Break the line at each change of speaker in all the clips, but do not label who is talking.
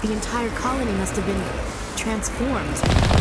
The entire colony must have been transformed.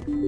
There's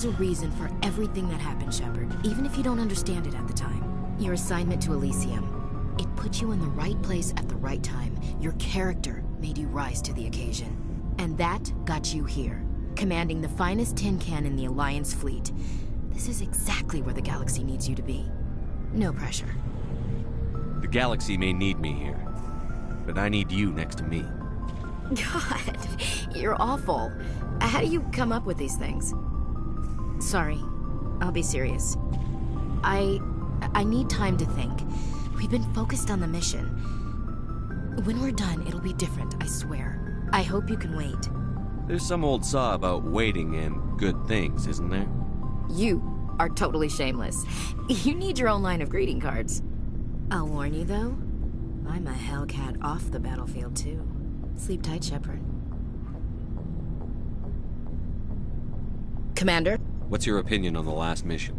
a reason for everything that happened, Shepard, even if you don't understand it at the time. Your assignment to Elysium, it put you in the right place at the right time. Your character made you rise to the occasion. And that got you here, commanding the finest tin can in the Alliance fleet. This is exactly where the galaxy needs you to be. No pressure.
The galaxy may need me here, but I need you next to me.
God, you're awful. How do you come up with these things? Sorry, I'll be serious. I need time to think. We've been focused on the mission. When we're done, it'll be different, I swear. I hope you can wait.
There's some old saw about waiting and good things, isn't there?
You are totally shameless. You need your own line of greeting cards. I'll warn you, though. I'm a Hellcat off the battlefield, too. Sleep tight, Shepard. Commander?
What's your opinion on the last mission?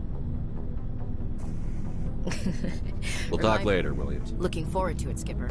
We'll talk later, Williams.
Looking forward to it, Skipper.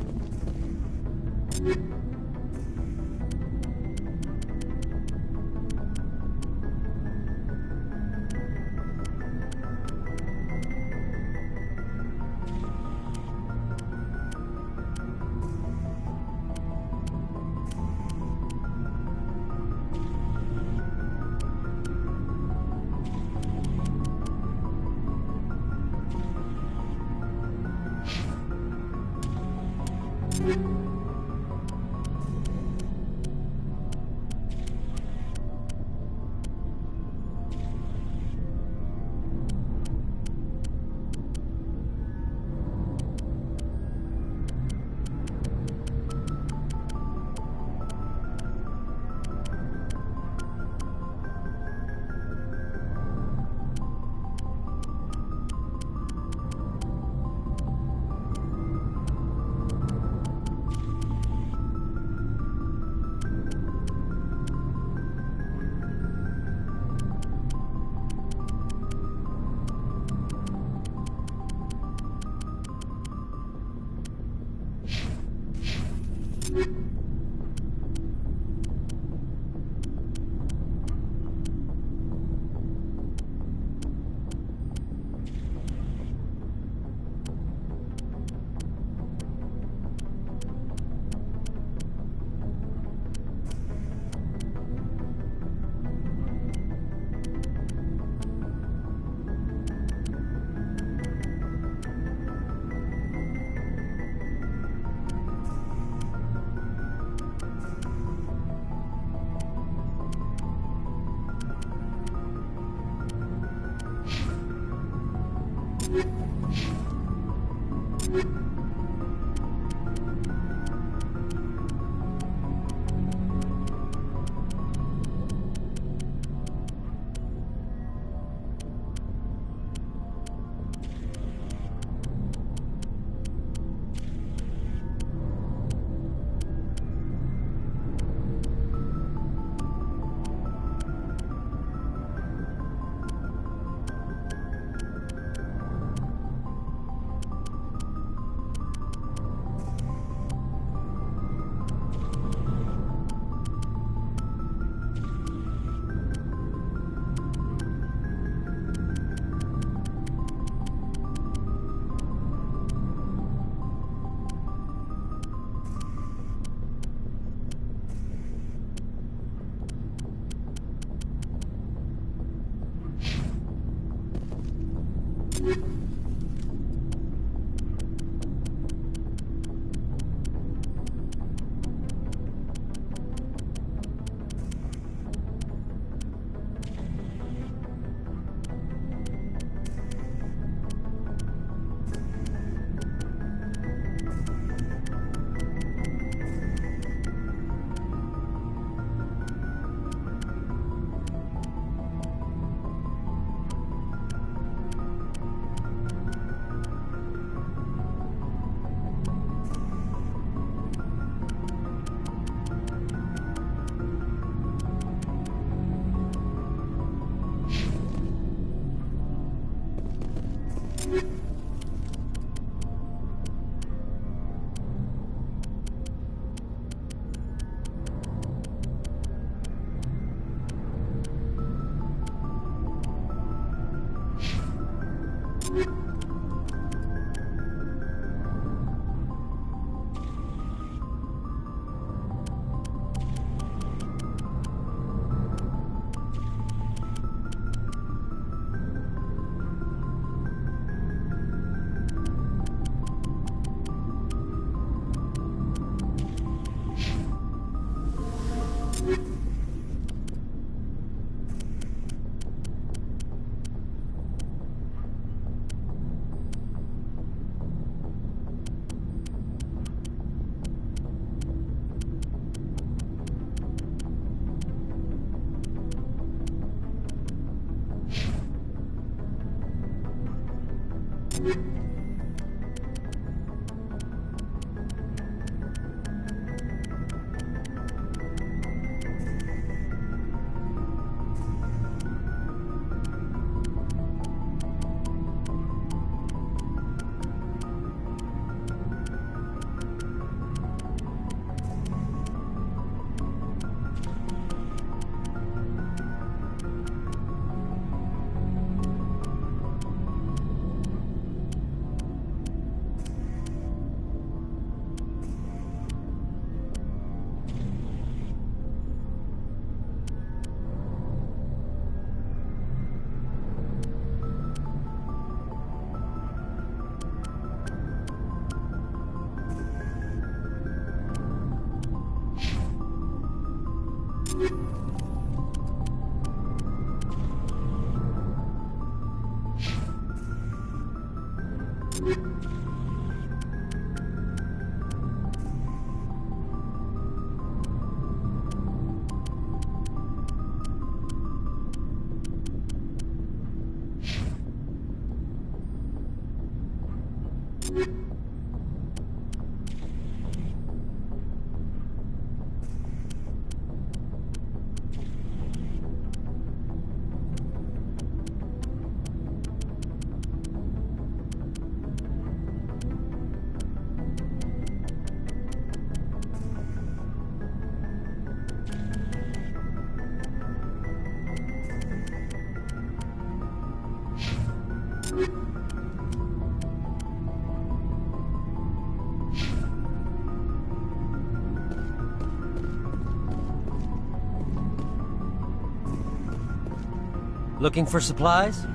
Looking for supplies?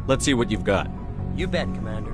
Let's see what you've got.
You bet, Commander.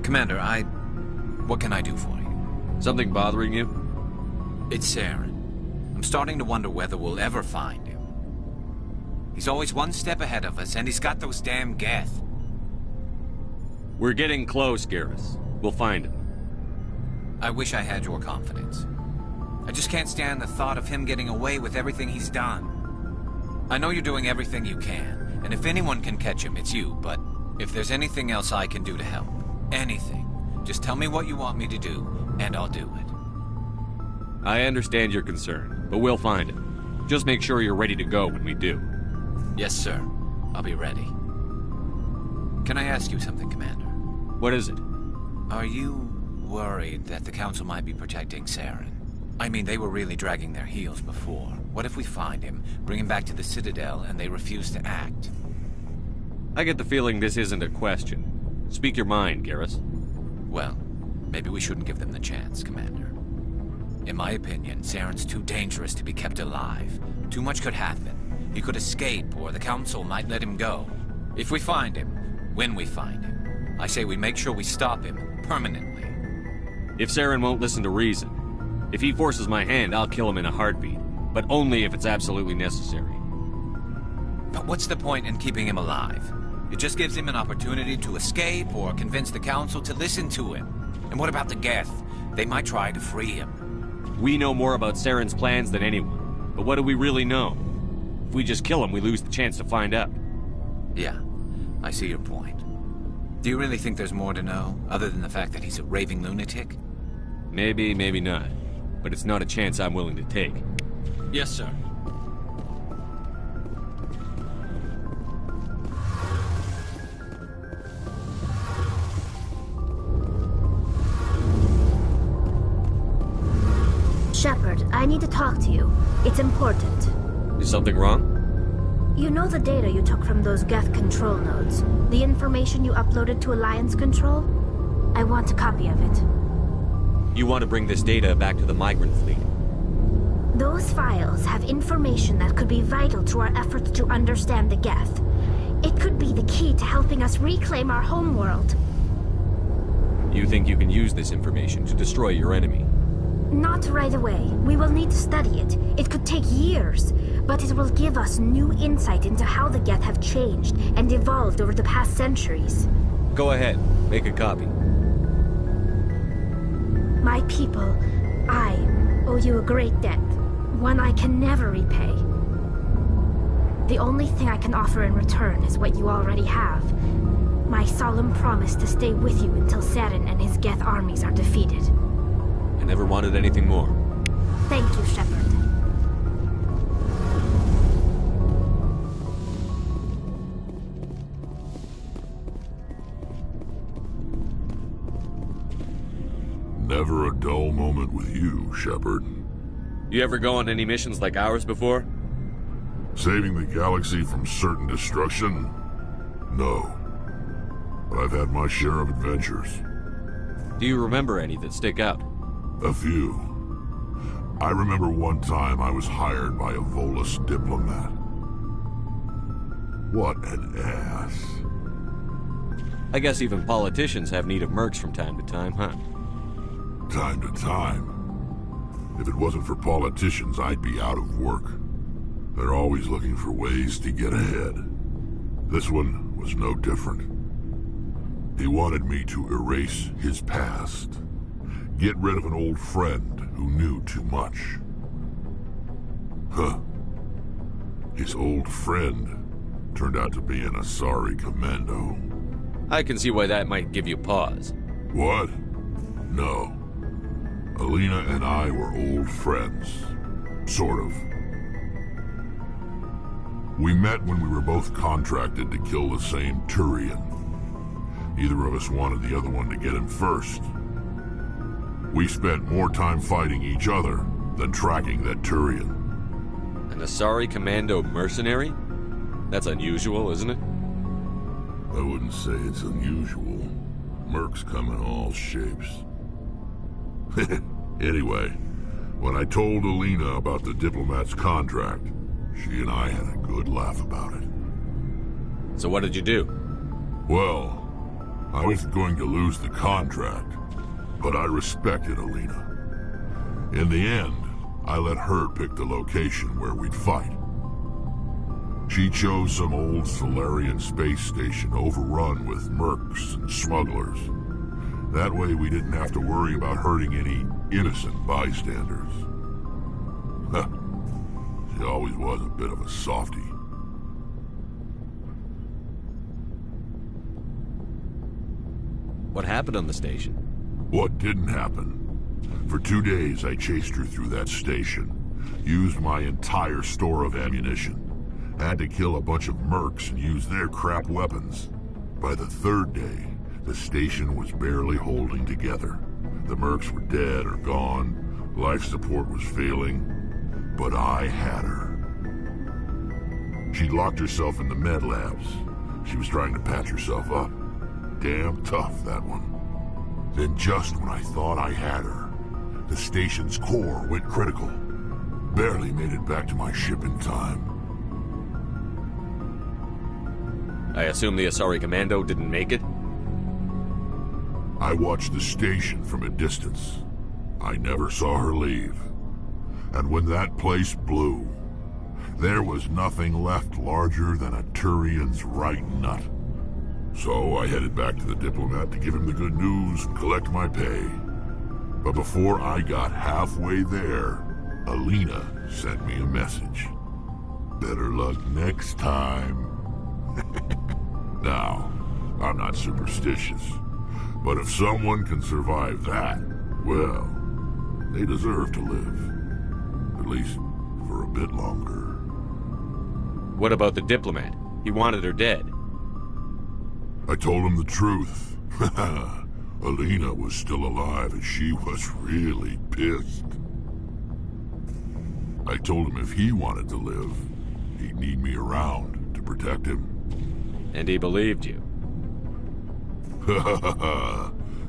Commander, what can I do for you?
Something bothering you?
It's Saren. I'm starting to wonder whether we'll ever find him. He's always one step ahead of us, and he's got those damn Geth.
We're getting close, Garrus. We'll find him.
I wish I had your confidence. I just can't stand the thought of him getting away with everything he's done. I know you're doing everything you can, and if anyone can catch him, it's you, but if there's anything else I can do to help, anything, just tell me what you want me to do, and I'll do it.
I understand your concern, but we'll find him. Just make sure you're ready to go when we do.
Yes, sir. I'll be ready. Can I ask you something, Commander?
What is it?
Are you worried that the Council might be protecting Saren? I mean, they were really dragging their heels before. What if we find him, bring him back to the Citadel, and they refuse to act?
I get the feeling this isn't a question. Speak your mind, Garrus.
Well, maybe we shouldn't give them the chance, Commander. In my opinion, Saren's too dangerous to be kept alive. Too much could happen. He could escape, or the Council might let him go. If we find him, when we find him, I say we make sure we stop him permanently.
If Saren won't listen to reason, if he forces my hand, I'll kill him in a heartbeat. But only if it's absolutely necessary.
But what's the point in keeping him alive? It just gives him an opportunity to escape or convince the Council to listen to him. And what about the Geth? They might try to free him.
We know more about Saren's plans than anyone. But what do we really know? If we just kill him, we lose the chance to find out.
Yeah, I see your point. Do you really think there's more to know, other than the fact that he's a raving lunatic?
Maybe, maybe not. But it's not a chance I'm willing to take.
Yes, sir.
Shepard, I need to talk to you. It's important.
Is something wrong?
You know the data you took from those Geth control nodes? The information you uploaded to Alliance Control? I want a copy of it.
You want to bring this data back to the migrant fleet?
Those files have information that could be vital to our efforts to understand the Geth. It could be the key to helping us reclaim our homeworld.
You think you can use this information to destroy your enemy?
Not right away. We will need to study it. It could take years, but it will give us new insight into how the Geth have changed and evolved over the past centuries.
Go ahead. Make a copy.
My people, I owe you a great debt. One I can never repay. The only thing I can offer in return is what you already have. My solemn promise to stay with you until Saren and his Geth armies are defeated.
I never wanted anything more.
Thank you, Shepard.
Never a dull moment with you, Shepard.
You ever go on any missions like ours before?
Saving the galaxy from certain destruction? No. But I've had my share of adventures.
Do you remember any that stick out?
A few. I remember one time I was hired by a Volus diplomat. What an ass.
I guess even politicians have need of mercs from time to time, huh?
Time to time. If it wasn't for politicians, I'd be out of work. They're always looking for ways to get ahead. This one was no different. He wanted me to erase his past. Get rid of an old friend who knew too much. Huh. His old friend turned out to be an Asari commando.
I can see why that might give you pause.
What? No. Alina and I were old friends. Sort of. We met when we were both contracted to kill the same Turian. Neither of us wanted the other one to get him first. We spent more time fighting each other than tracking that Turian.
An Asari commando mercenary? That's unusual, isn't it?
I wouldn't say it's unusual. Mercs come in all shapes. Anyway, when I told Alina about the diplomat's contract, she and I had a good laugh about it.
So what did you do?
Well, I was going to lose the contract, but I respected Alina. In the end, I let her pick the location where we'd fight. She chose some old Solarian space station overrun with mercs and smugglers. That way we didn't have to worry about hurting any innocent bystanders. She always was a bit of a softie.
What happened on the station?
What didn't happen? For 2 days I chased her through that station, used my entire store of ammunition, had to kill a bunch of mercs and use their crap weapons. By the 3rd day, the station was barely holding together. The mercs were dead or gone, life support was failing, but I had her. She'd locked herself in the med labs. She was trying to patch herself up. Damn tough, that one. Then just when I thought I had her, the station's core went critical. Barely made it back to my ship in time.
I assume the Asari Commando didn't make it?
I watched the station from a distance. I never saw her leave. And when that place blew, there was nothing left larger than a Turian's right nut. So I headed back to the diplomat to give him the good news and collect my pay. But before I got halfway there, Alina sent me a message. Better luck next time. Now, I'm not superstitious, but if someone can survive that, well, they deserve to live. At least for a bit longer.
What about the diplomat? He wanted her dead.
I told him the truth. Alina was still alive and she was really pissed. I told him if he wanted to live, he'd need me around to protect him.
And he believed you.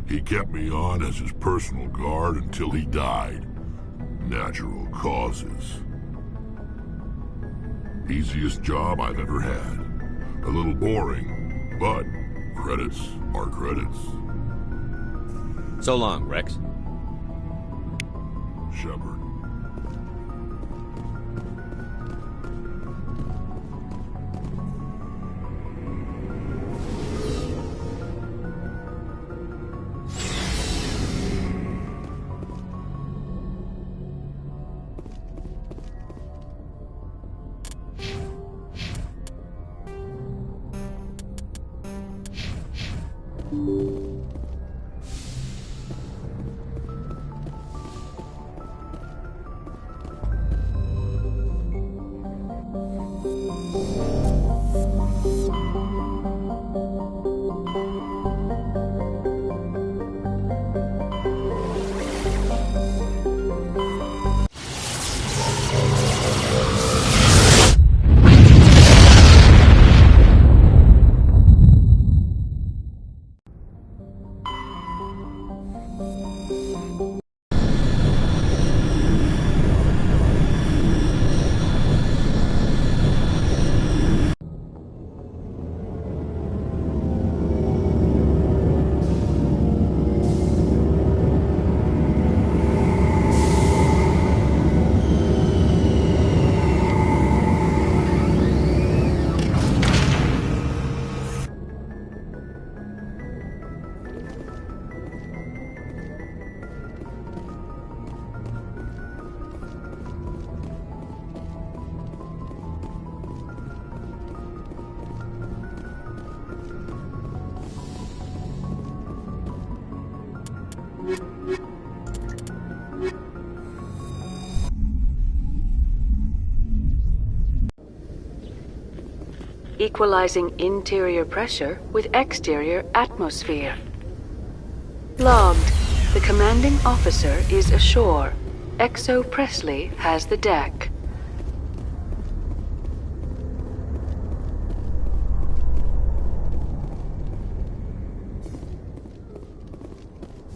He kept me on as his personal guard until he died. Natural causes. Easiest job I've ever had. A little boring, but credits are credits.
So long, Rex.
Shepard.
Equalizing interior pressure with exterior atmosphere. Logged. The commanding officer is ashore. XO Presley has the deck.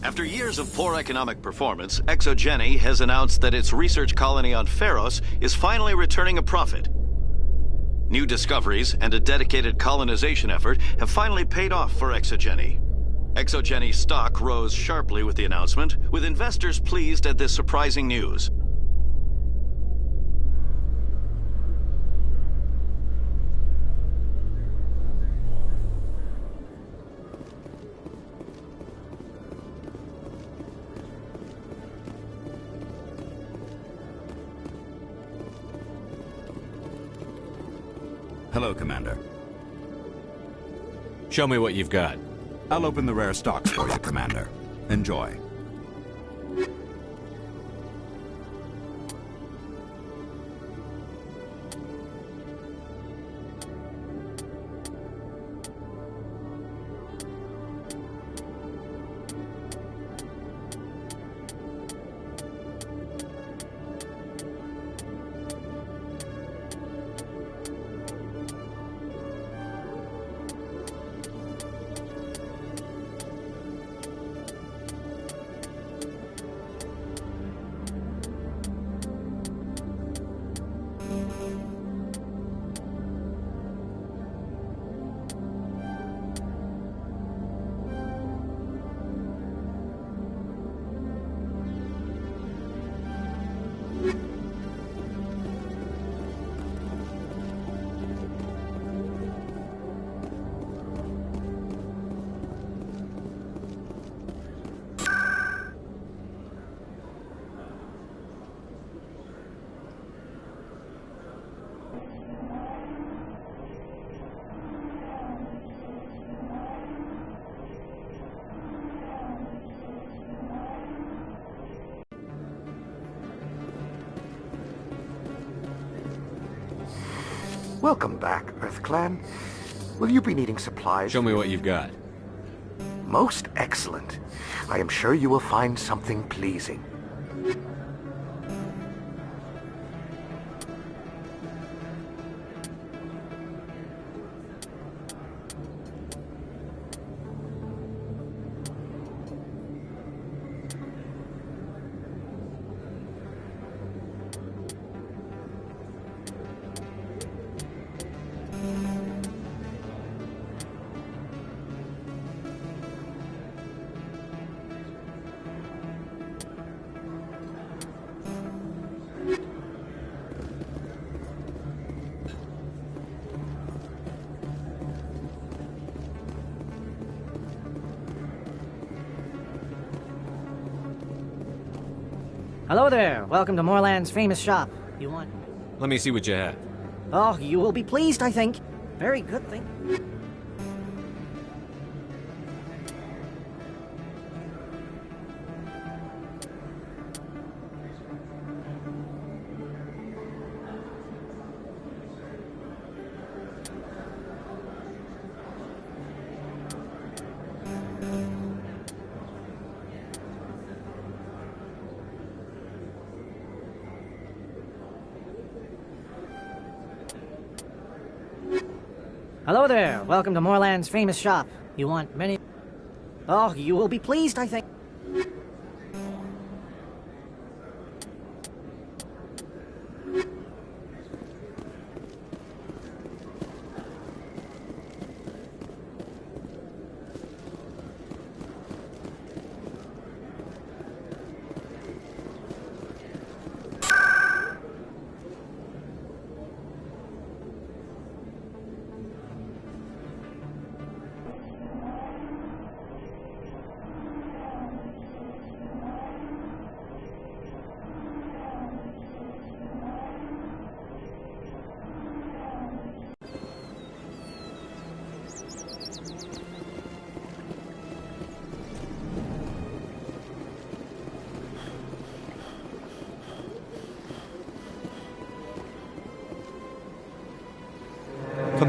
After years of poor economic performance, ExoGeni has announced that its research colony on Pharos is finally returning a profit. New discoveries and a dedicated colonization effort have finally paid off for Exogeny. Exogeny stock rose sharply with the announcement, with investors pleased at this surprising news.
Hello, Commander.
Show me what you've got.
I'll open the rare stocks for you, Commander. Enjoy.
Welcome back, EarthClan. Will you be needing supplies?
Show me what you've got.
Most excellent. I am sure you will find something pleasing.
Hello there. Welcome to Moorland's famous shop. You want...
Let me see what you have.
Oh, you will be pleased, I think. Very good thing. Hello there. Welcome to Moorland's famous shop. You want many... Oh, you will be pleased, I think.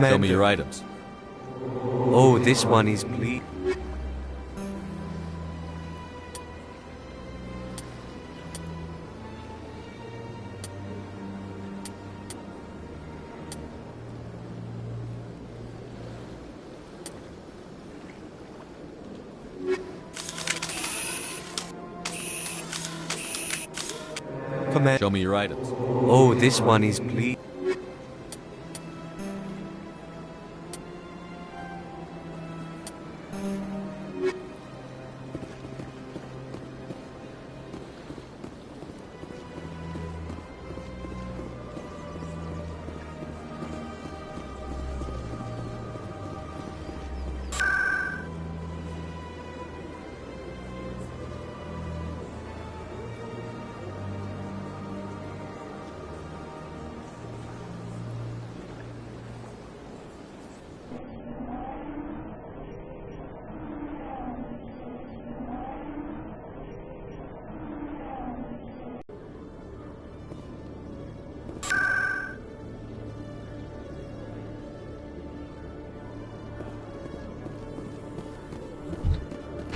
Show me your items.
Oh, this one is bleak.
Show me your items.
Oh, this one is bleak.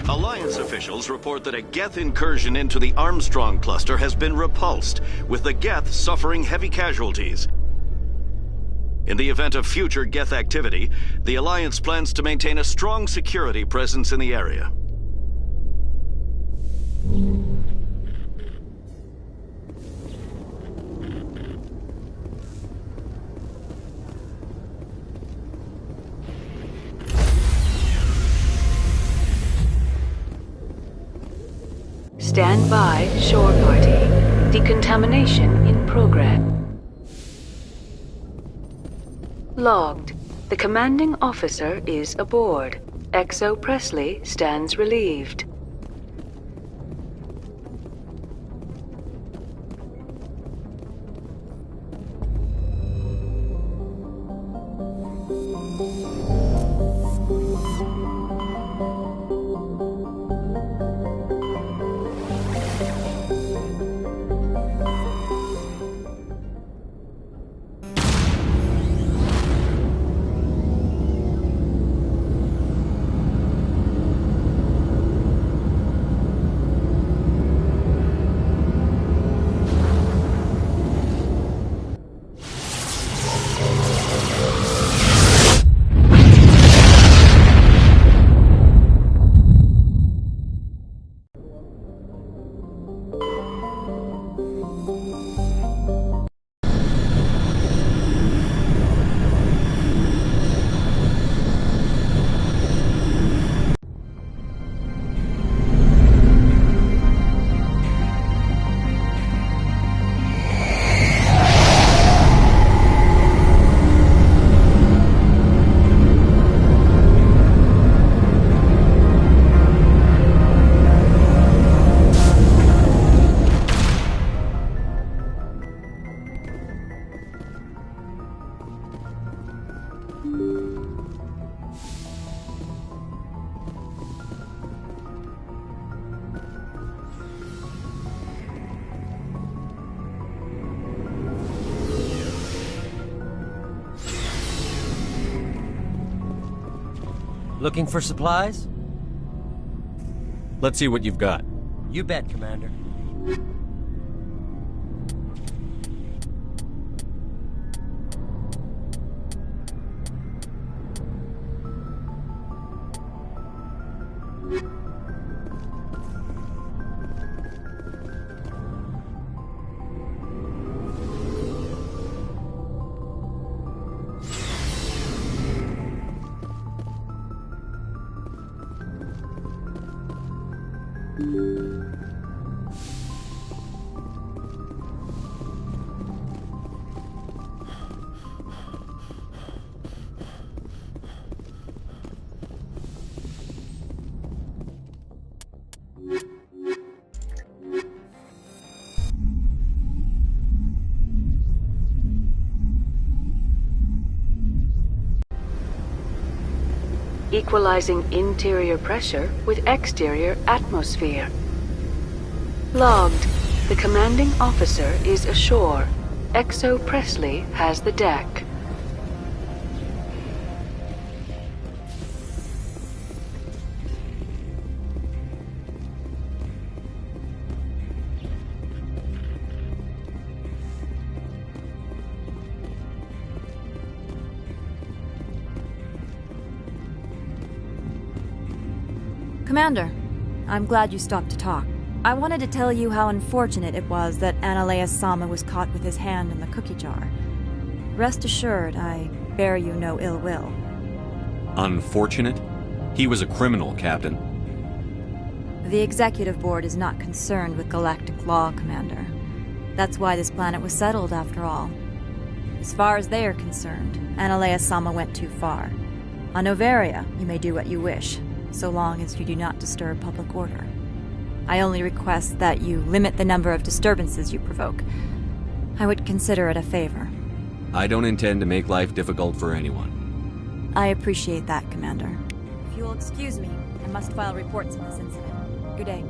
Alliance officials report that a Geth incursion into the Armstrong cluster has been repulsed, with the Geth suffering heavy casualties. In the event of future Geth activity, the Alliance plans to maintain a strong security presence in the area.
Stand by, shore party. Decontamination in progress. Logged. The commanding officer is aboard. XO Presley stands relieved.
Looking for supplies?
Let's see what you've got.
You bet, Commander.
Equalizing interior pressure with exterior atmosphere. Logged. The commanding officer is ashore. XO Presley has the deck.
Commander, I'm glad you stopped to talk. I wanted to tell you how unfortunate it was that Analea Sama was caught with his hand in the cookie jar. Rest assured, I bear you no ill will.
Unfortunate? He was a criminal, Captain.
The Executive Board is not concerned with galactic law, Commander. That's why this planet was settled, after all. As far as they are concerned, Analea-sama went too far. On Noveria, you may do what you wish, so long as you do not disturb public order. I only request that you limit the number of disturbances you provoke. I would consider it a favor.
I don't intend to make life difficult for anyone.
I appreciate that, Commander. If you will excuse me, I must file reports of this incident. Good day.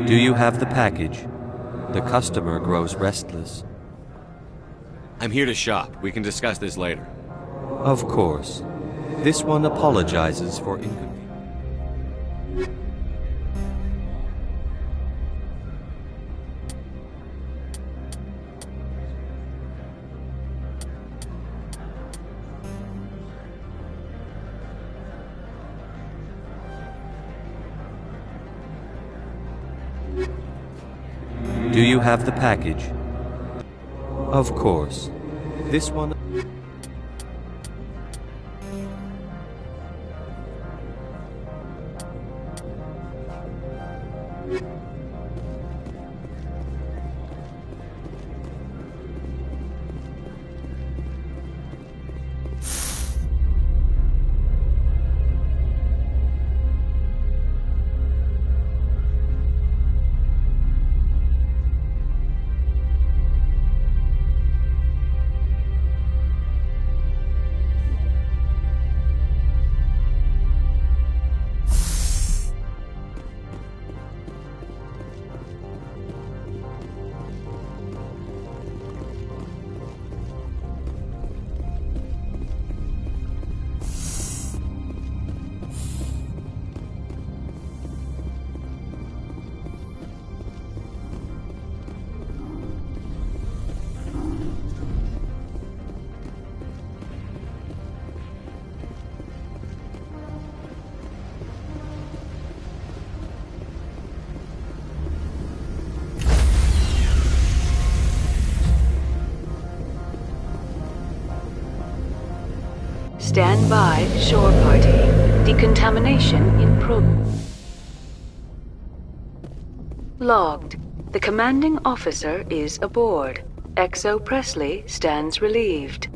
Do you have the package? The customer grows restless.
I'm here to shop. We can discuss this later.
Of course. This one apologizes for inconvenience. Do you have the package? Of course. This one...
Stand by, shore party. Decontamination in Logged. The commanding officer is aboard. XO Presley stands relieved.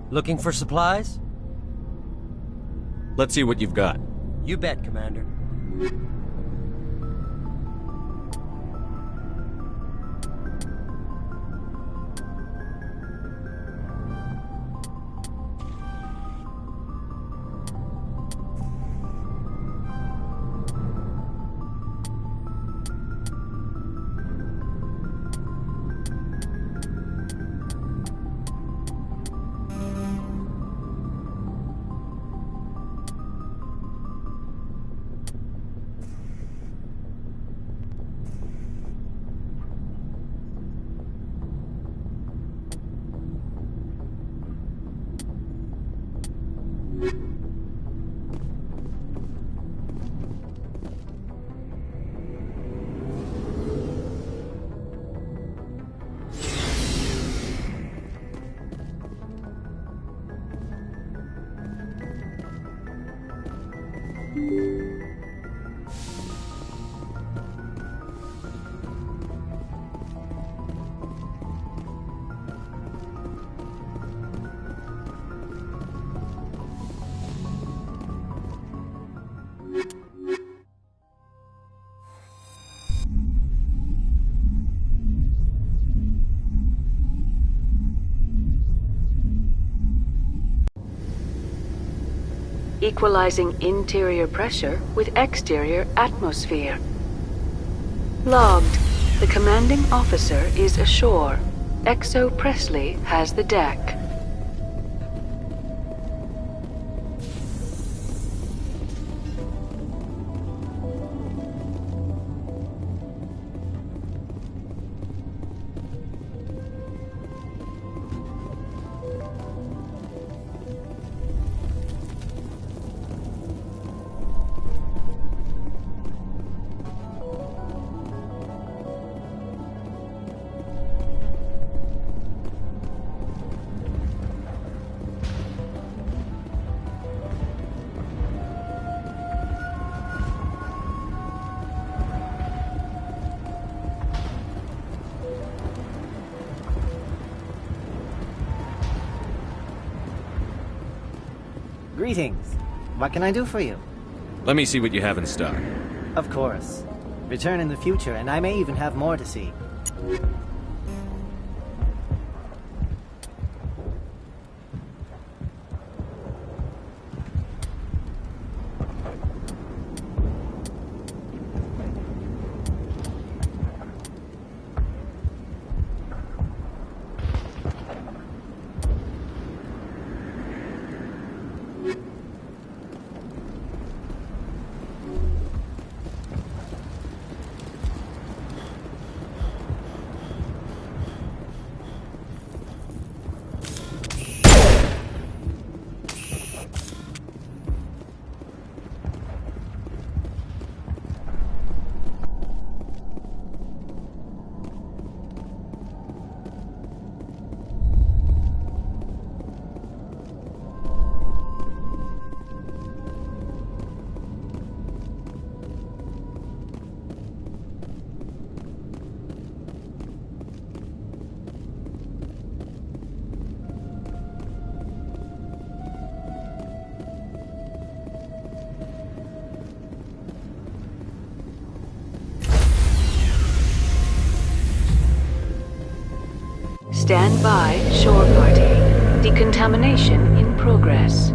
Looking for supplies?
Let's see what you've got.
You bet, Commander.
Equalizing interior pressure with exterior atmosphere. Logged. The commanding officer is ashore. XO Presley has the deck.
Greetings. What can I do for you?
Let me see what you have in stock.
Of course. Return in the future, and I may even have more to see.
Stand by, shore party. Decontamination in progress.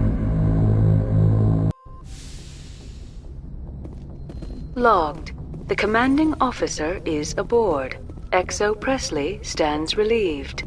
Logged. The commanding officer is aboard. XO Presley stands relieved.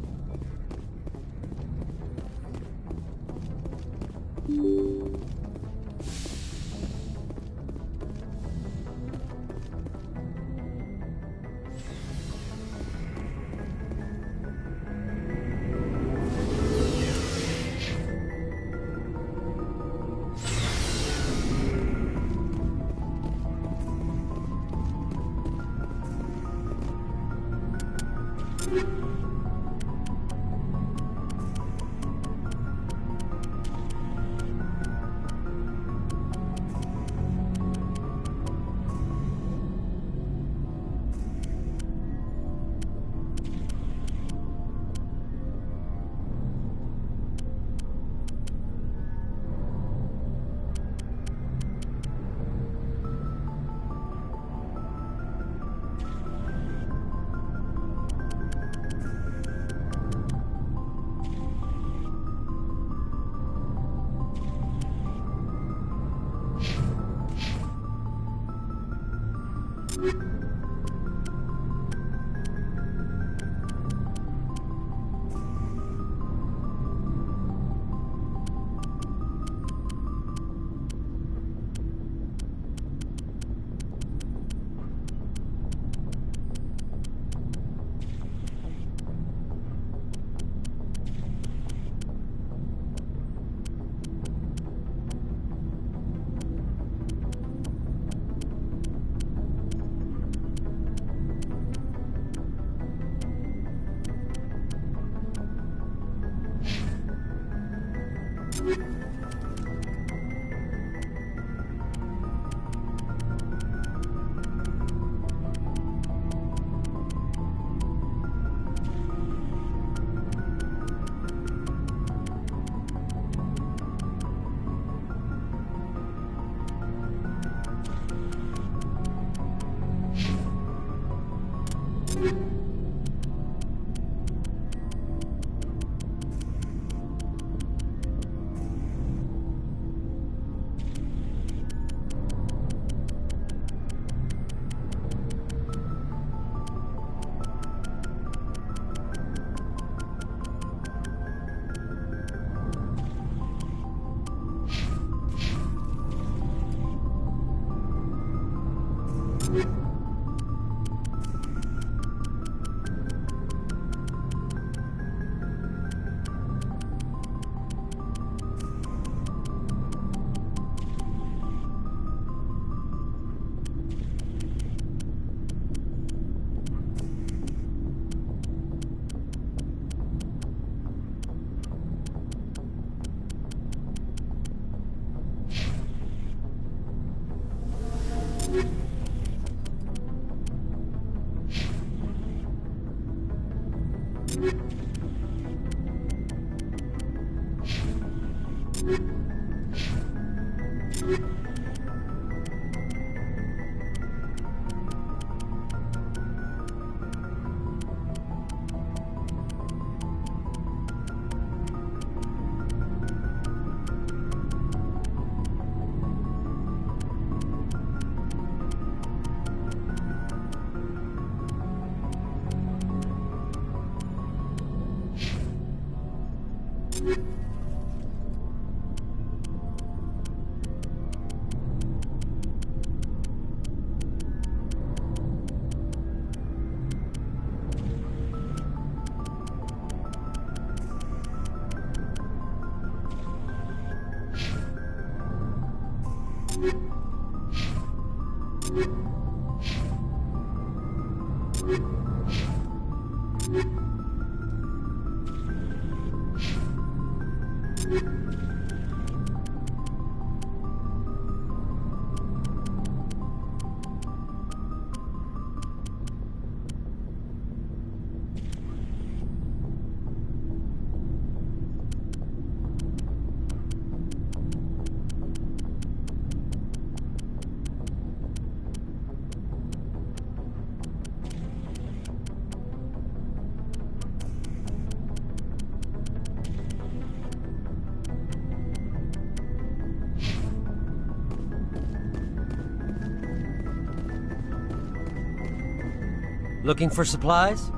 Looking for supplies?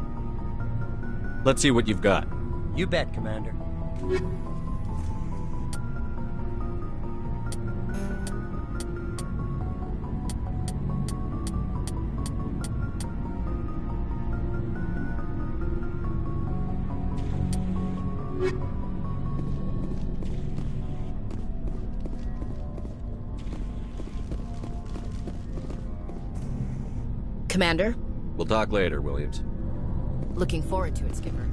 Let's see what you've got.
You bet, Commander.
Commander?
We'll talk later, Williams.
Looking forward to it, Skipper.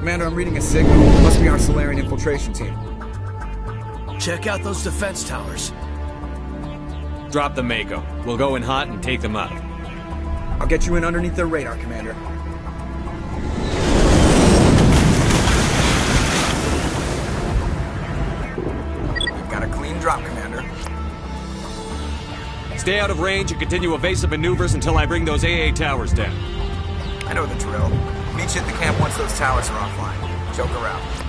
Commander, I'm reading a signal. Must be our Solarian infiltration team.
Check out those defense towers.
Drop the Mako. We'll go in hot and take them out.
I'll get you in underneath their radar, Commander. We've got a clean drop, Commander.
Stay out of range and continue evasive maneuvers until I bring those AA towers down.
I know the drill. Meet you at the camp once those towers are offline. Joker out.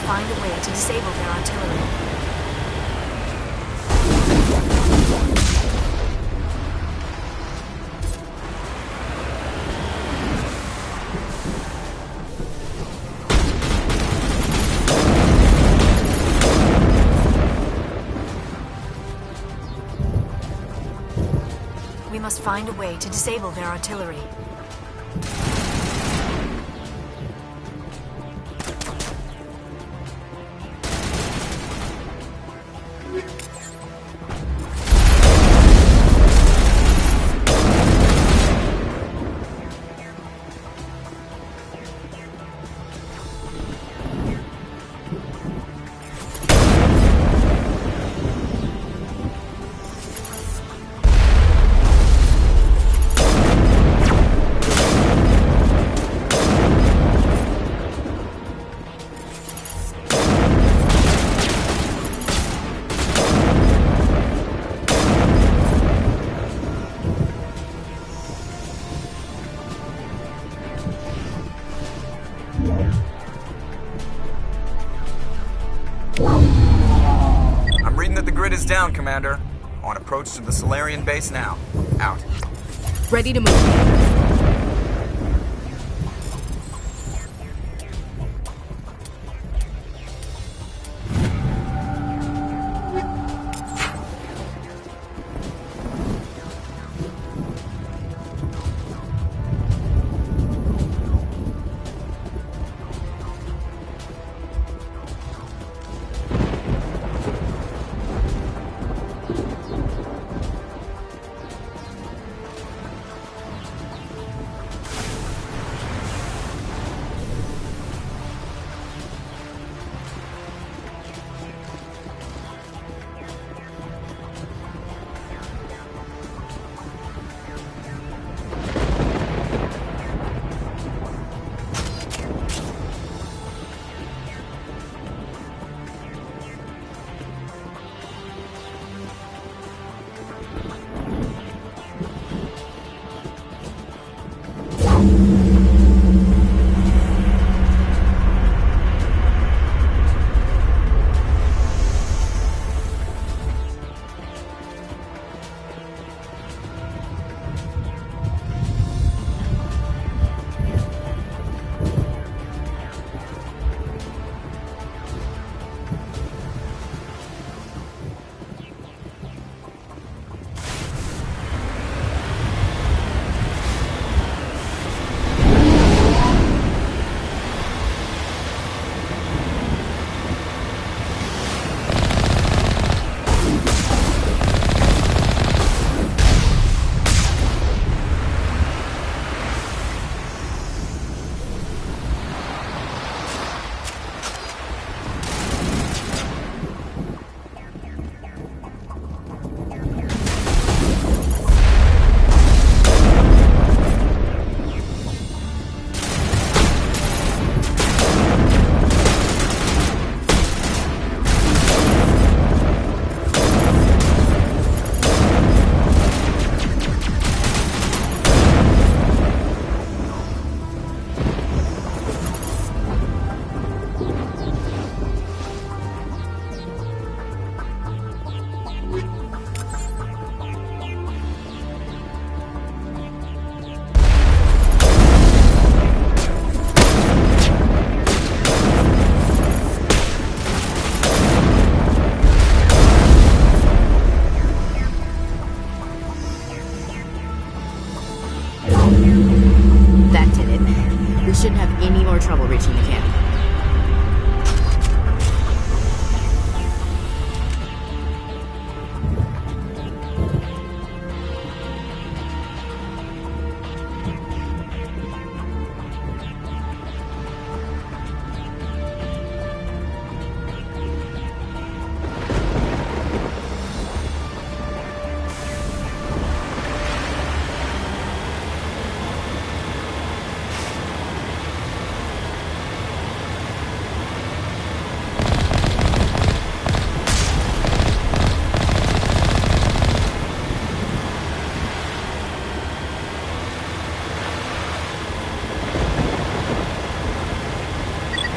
find a way to disable their artillery. We must find a way to disable their artillery.
is down, Commander. On approach to the Solarian base now. Out.
Ready to move. Shouldn't have any more trouble reaching the camp.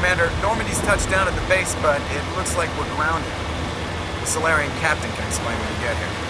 Commander, Normandy's touched down at the base, but it looks like we're grounded. The Solarian captain can explain when we get here.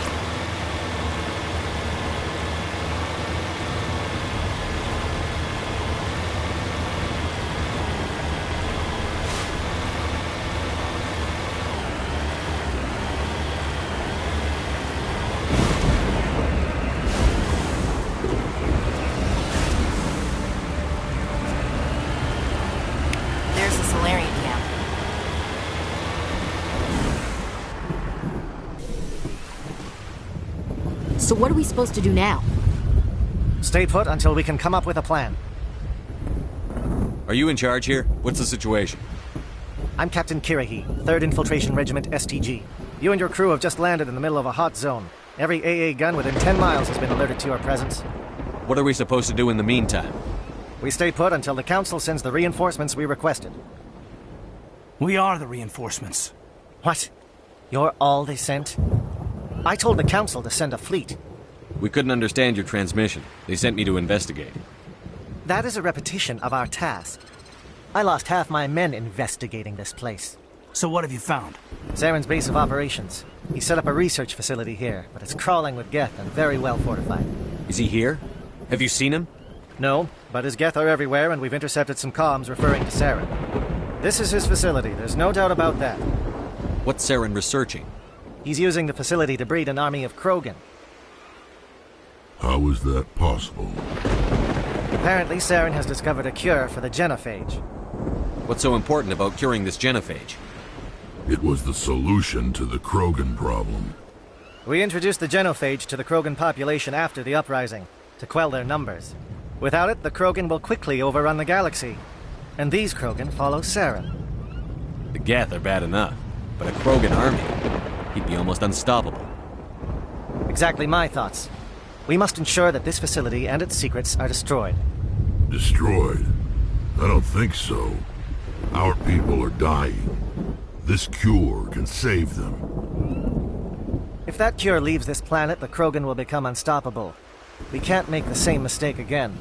So what are we supposed to do now?
Stay put until we can come up with a plan.
Are you in charge here? What's the situation?
I'm Captain Kirahi, 3rd Infiltration Regiment STG. You and your crew have just landed in the middle of a hot zone. Every AA gun within 10 miles has been alerted to your presence.
What are we supposed to do in the meantime?
We stay put until the Council sends the reinforcements we requested.
We are the reinforcements.
What? You're all they sent? I told the Council to send a fleet.
We couldn't understand your transmission. They sent me to investigate.
That is a repetition of our task. I lost half my men investigating this place.
So what have you found?
Saren's base of operations. He set up a research facility here, but it's crawling with Geth and very well fortified.
Is he here? Have you seen him?
No, but his Geth are everywhere, and we've intercepted some comms referring to Saren. This is his facility, there's no doubt about that.
What's Saren researching?
He's using the facility to breed an army of Krogan.
How is that possible?
Apparently, Saren has discovered a cure for the genophage.
What's so important about curing this genophage?
It was the solution to the Krogan problem.
We introduced the genophage to the Krogan population after the uprising, to quell their numbers. Without it, the Krogan will quickly overrun the galaxy. And these Krogan follow Saren.
The Geth are bad enough, but a Krogan army, he'd be almost unstoppable.
Exactly my thoughts. We must ensure that this facility and its secrets are destroyed.
Destroyed? I don't think so. Our people are dying. This cure can save them.
If that cure leaves this planet, the Krogan will become unstoppable. We can't make the same mistake again.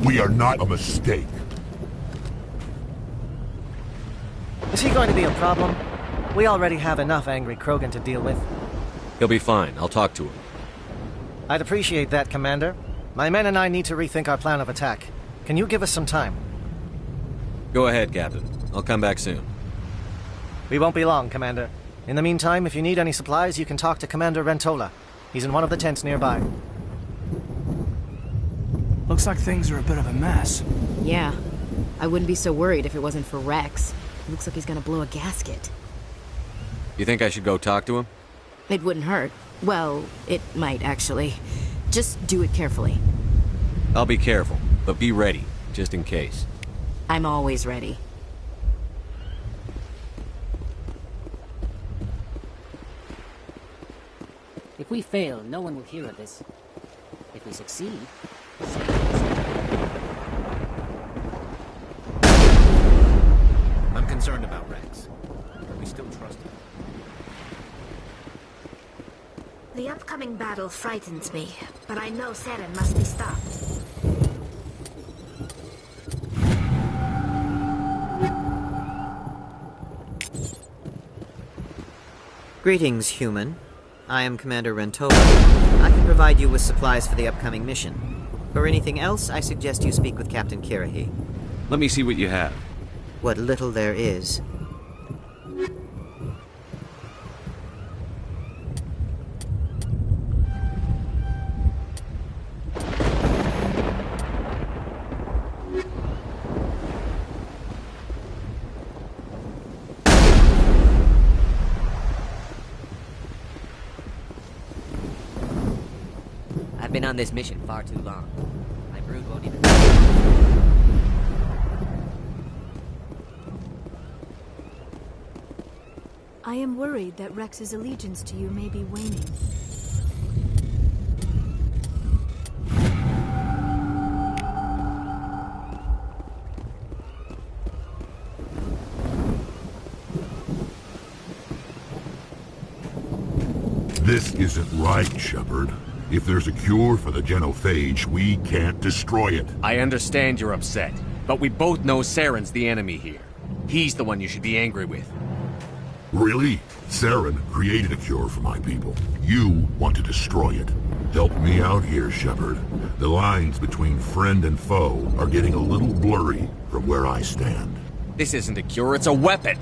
We are not a mistake.
Is he going to be a problem? We already have enough angry Krogan to deal with.
He'll be fine. I'll talk to him.
I'd appreciate that, Commander. My men and I need to rethink our plan of attack. Can you give us some time?
Go ahead, Captain. I'll come back soon.
We won't be long, Commander. In the meantime, if you need any supplies, you can talk to Commander Rentola. He's in one of the tents nearby.
Looks like things are a bit of a mess.
Yeah. I wouldn't be so worried if it wasn't for Rex. Looks like he's gonna blow a gasket.
You think I should go talk to him?
It wouldn't hurt. Well, it might, actually. Just do it carefully.
I'll be careful, but be ready, just in case.
I'm always ready.
If we fail, no one will hear of this. If we succeed...
I'm concerned about Rex. But we still trust him.
The upcoming battle frightens me, but I know Saren must be stopped.
Greetings, human. I am Commander Rentola. I can provide you with supplies for the upcoming mission. For anything else, I suggest you speak with Captain Kirahi.
Let me see what you have.
What little there is.
I've been on this mission far too long. My brood won't even...
I am worried that Rex's allegiance to you may be waning.
This isn't right, Shepard. If there's a cure for the genophage, we can't destroy it.
I understand you're upset, but we both know Saren's the enemy here. He's the one you should be angry with.
Really? Saren created a cure for my people. You want to destroy it. Help me out here, Shepard. The lines between friend and foe are getting a little blurry from where I stand.
This isn't a cure, it's a weapon!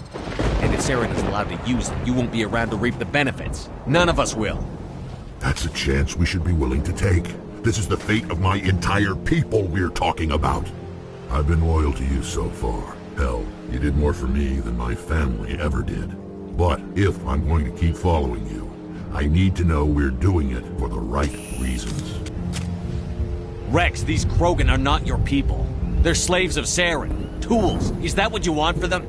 And if Saren is allowed to use it, you won't be around to reap the benefits. None of us will.
That's a chance we should be willing to take. This is the fate of my entire people we're talking about. I've been loyal to you so far. Hell, you did more for me than my family ever did. But if I'm going to keep following you, I need to know we're doing it for the right reasons.
Rex, these Krogan are not your people. They're slaves of Saren. Tools. Is that what you want for them?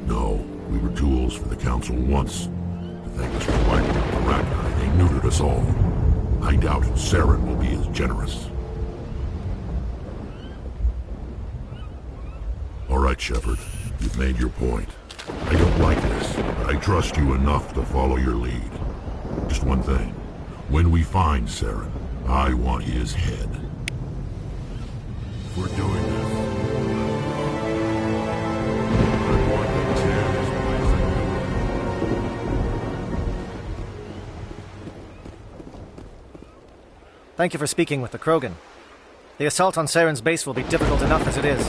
No, we were tools for the Council once. To thank us for wiping out the Rachni, they neutered us all. I doubt Saren will be as generous. All right, Shepard. You've made your point. I don't like this, but I trust you enough to follow your lead. Just one thing. When we find Saren, I want his head. If we're doing this...
Thank you for speaking with the Krogan. The assault on Saren's base will be difficult enough as it is.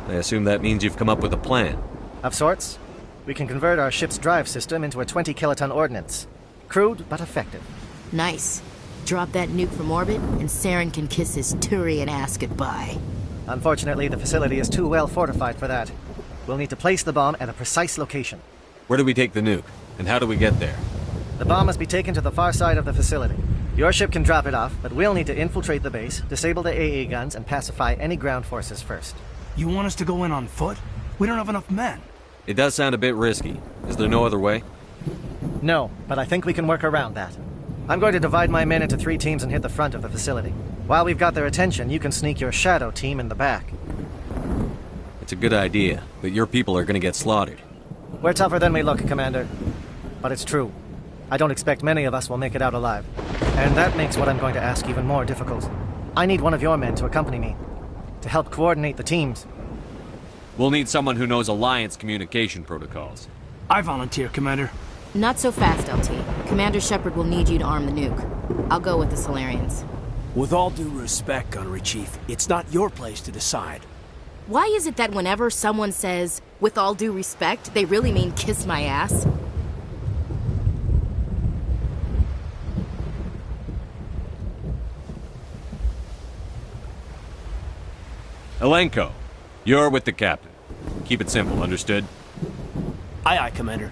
I assume that means you've come up with a plan.
Of sorts. We can convert our ship's drive system into a 20-kiloton ordnance. Crude, but effective.
Nice. Drop that nuke from orbit, and Saren can kiss his Turian ass goodbye.
Unfortunately, the facility is too well fortified for that. We'll need to place the bomb at a precise location.
Where do we take the nuke? And how do we get there?
The bomb must be taken to the far side of the facility. Your ship can drop it off, but we'll need to infiltrate the base, disable the AA guns, and pacify any ground forces first.
You want us to go in on foot? We don't have enough men.
It does sound a bit risky. Is there no other way?
No, but I think we can work around that. I'm going to divide my men into 3 teams and hit the front of the facility. While we've got their attention, you can sneak your shadow team in the back.
It's a good idea, but your people are going to get slaughtered.
We're tougher than we look, Commander. But it's true. I don't expect many of us will make it out alive. And that makes what I'm going to ask even more difficult. I need one of your men to accompany me, to help coordinate the teams.
We'll need someone who knows Alliance communication protocols.
I volunteer, Commander.
Not so fast, LT. Commander Shepard will need you to arm the nuke. I'll go with the Solarians.
With all due respect, Gunnery Chief, it's not your place to decide.
Why is it that whenever someone says, with all due respect, they really mean kiss my ass?
Elenko, you're with the captain. Keep it simple, understood?
Aye, aye, Commander.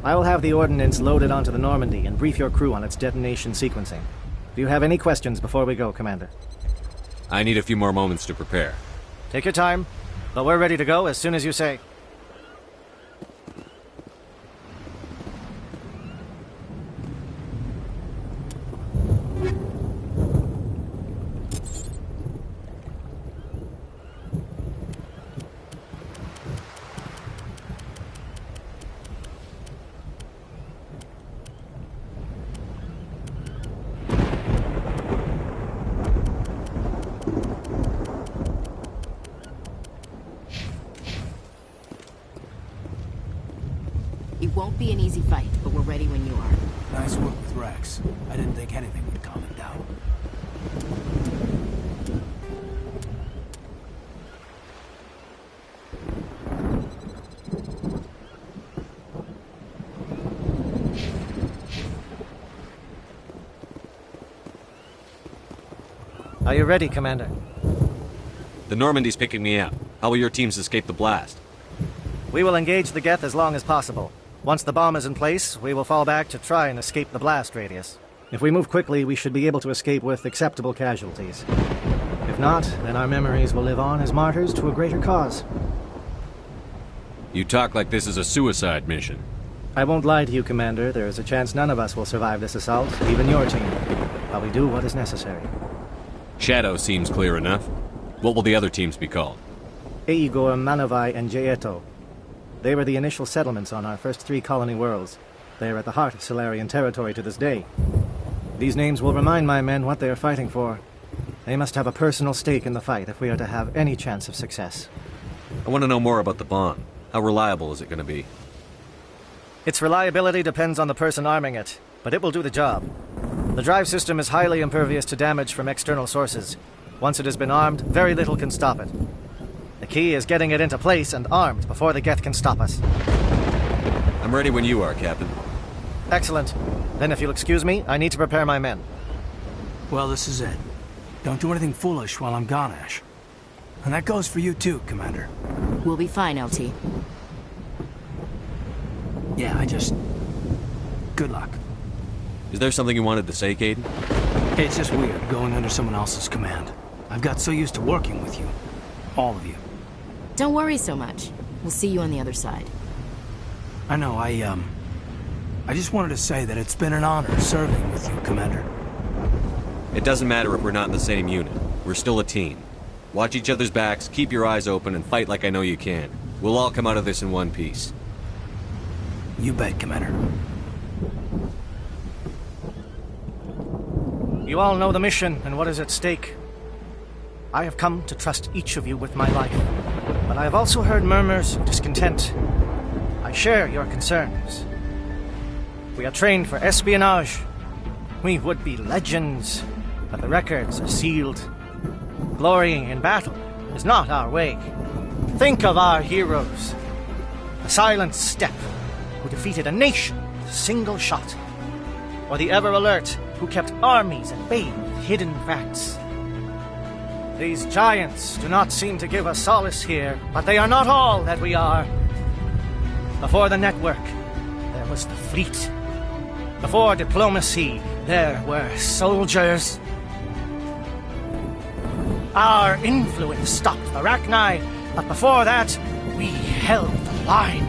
I will have the ordnance loaded onto the Normandy and brief your crew on its detonation sequencing. Do you have any questions before we go, Commander?
I need a few more moments to prepare.
Take your time, but we're ready to go as soon as you say.
It won't be an easy fight, but we're ready when you are.
Nice work with Rex. I didn't think anything would calm him down.
Are you ready, Commander?
The Normandy's picking me up. How will your teams escape the blast?
We will engage the Geth as long as possible. Once the bomb is in place, we will fall back to try and escape the blast radius. If we move quickly, we should be able to escape with acceptable casualties. If not, then our memories will live on as martyrs to a greater cause.
You talk like this is a suicide mission.
I won't lie to you, Commander. There is a chance none of us will survive this assault, even your team. But we do what is necessary.
Shadow seems clear enough. What will the other teams be called?
Eigor, Manovai, and Jaeto. They were the initial settlements on our first 3 colony worlds. They are at the heart of Solarian territory to this day. These names will remind my men what they are fighting for. They must have a personal stake in the fight if we are to have any chance of success.
I want to know more about the bomb. How reliable is it going to be?
Its reliability depends on the person arming it, but it will do the job. The drive system is highly impervious to damage from external sources. Once it has been armed, very little can stop it. The key is getting it into place and armed before the Geth can stop us.
I'm ready when you are, Captain.
Excellent. Then if you'll excuse me, I need to prepare my men.
Well, this is it. Don't do anything foolish while I'm gone, Ash. And that goes for you too, Commander.
We'll be fine, LT.
Yeah, good luck.
Is there something you wanted to say, Caden?
It's just weird, going under someone else's command. I've got so used to working with you. All of you.
Don't worry so much. We'll see you on the other side.
I know, I just wanted to say that it's been an honor serving with you, Commander.
It doesn't matter if we're not in the same unit. We're still a team. Watch each other's backs, keep your eyes open, and fight like I know you can. We'll all come out of this in one piece.
You bet, Commander.
You all know the mission and what is at stake. I have come to trust each of you with my life, but I have also heard murmurs of discontent. I share your concerns. We are trained for espionage, We would be legends, but the records are sealed. Glorying in battle is not our way. Think of our heroes. The silent step, who defeated a nation with a single shot. Or the ever-alert, who kept armies at bay with hidden facts. These giants do not seem to give us solace here, but they are not all that we are. Before the network, there was the fleet. Before diplomacy, there were soldiers. Our influence stopped Arachni, but before that, we held the line.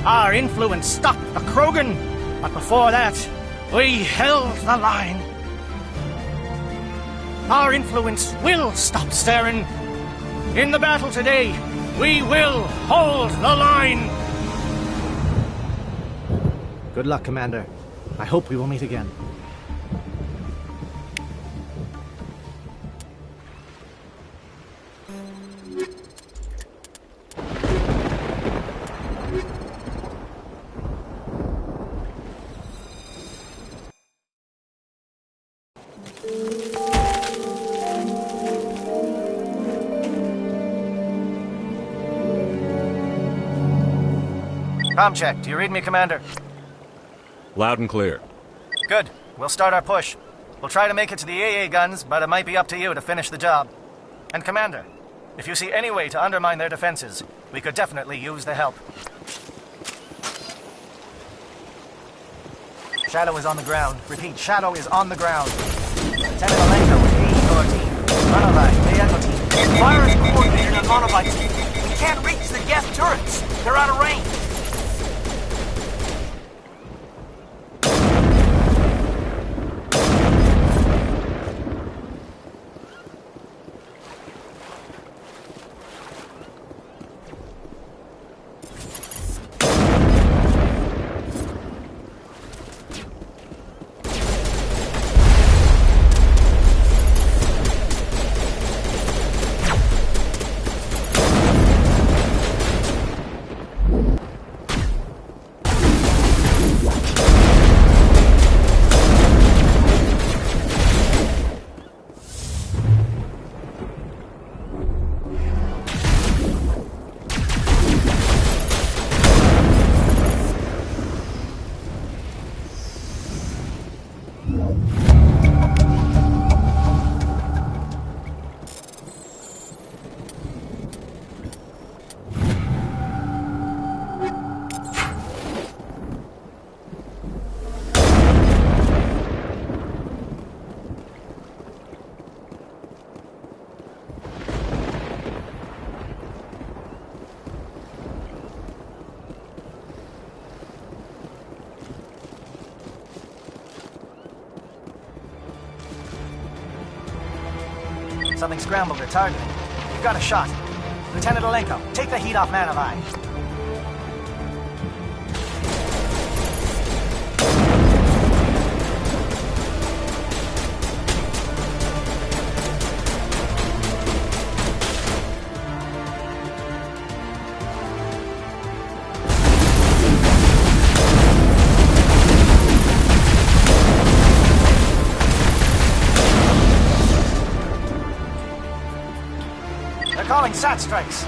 Our influence stopped the Krogan, but before that, we held the line. Our influence will stop Saren. In the battle today, we will hold the line. Good luck, Commander. I hope we will meet again. Comm check. Do you read me, Commander?
Loud and clear.
Good. We'll start our push. We'll try to make it to the AA guns, but it might be up to you to finish the job. And Commander, if you see any way to undermine their defenses, we could definitely use the help. Shadow is on the ground. Repeat, Shadow is on the ground. Lieutenant Alenko with AE team. Monovite, Echo team. Fire is coordinated on Monovite team. We can't reach the Geth turrets. They're out of range. Something scrambled their target. We've got a shot. Lieutenant Alenko, take the heat off Manavai. Calling SAT strikes.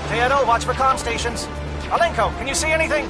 Theodo, watch for comm stations. Alenko, can you see anything?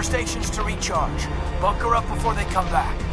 your stations to recharge. Bunker up before they come back.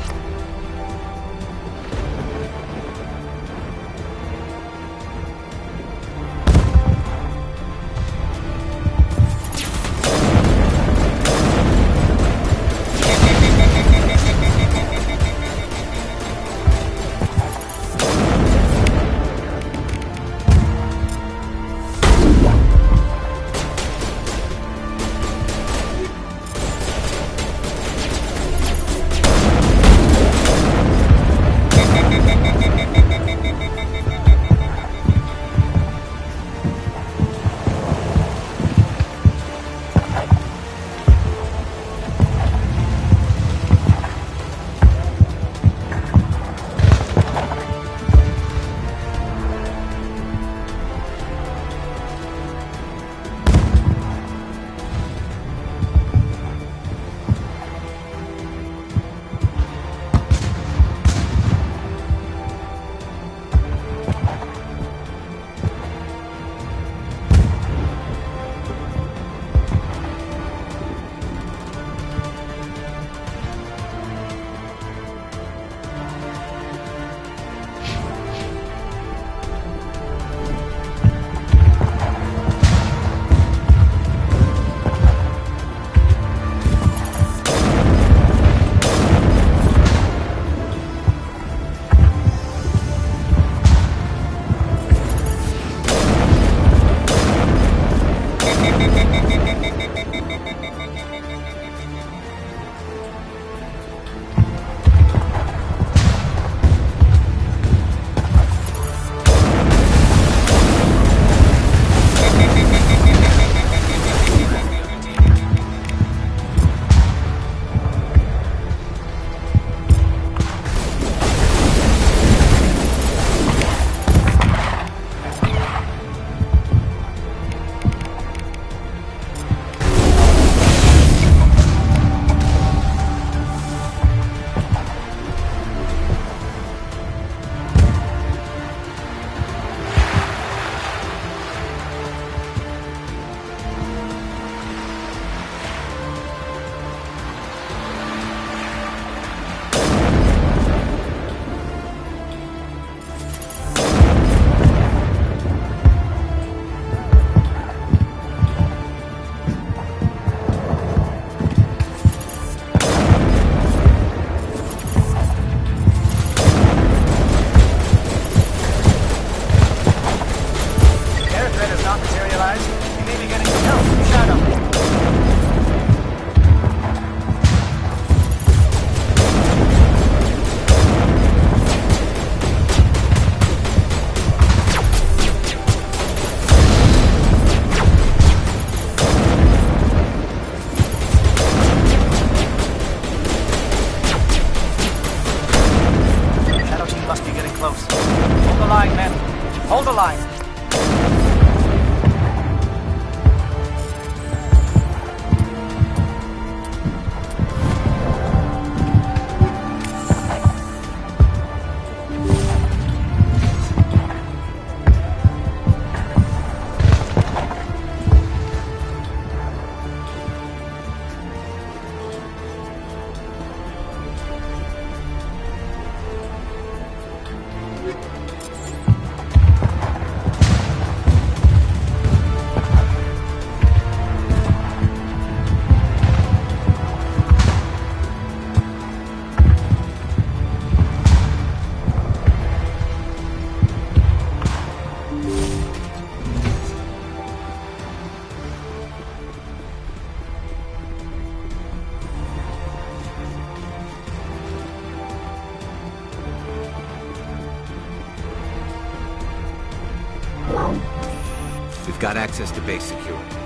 We've got access to base security.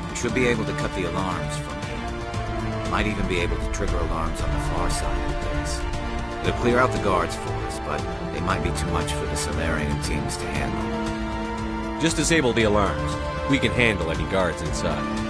We should be able to cut the alarms from here. Might even be able to trigger alarms on the far side of the base. They'll clear out the guards for us, but they might be too much for the Solarian teams to handle.
Just disable the alarms. We can handle any guards inside.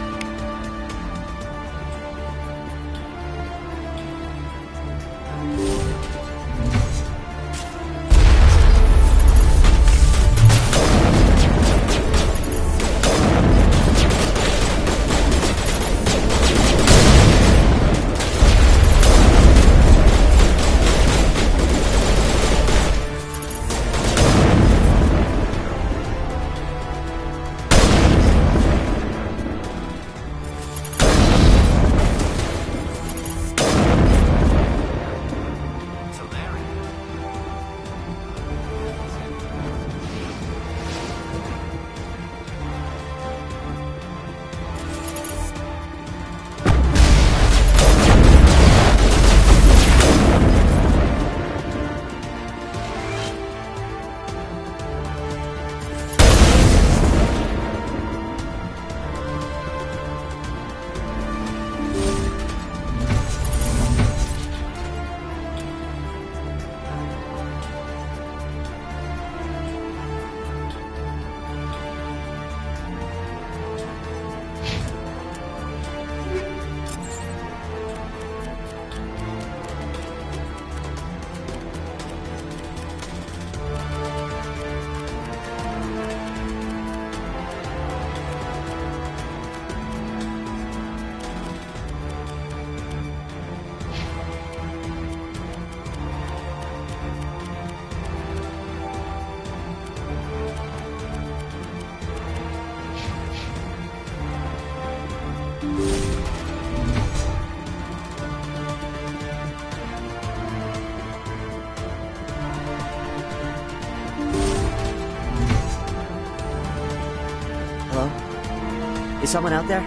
Is someone out there?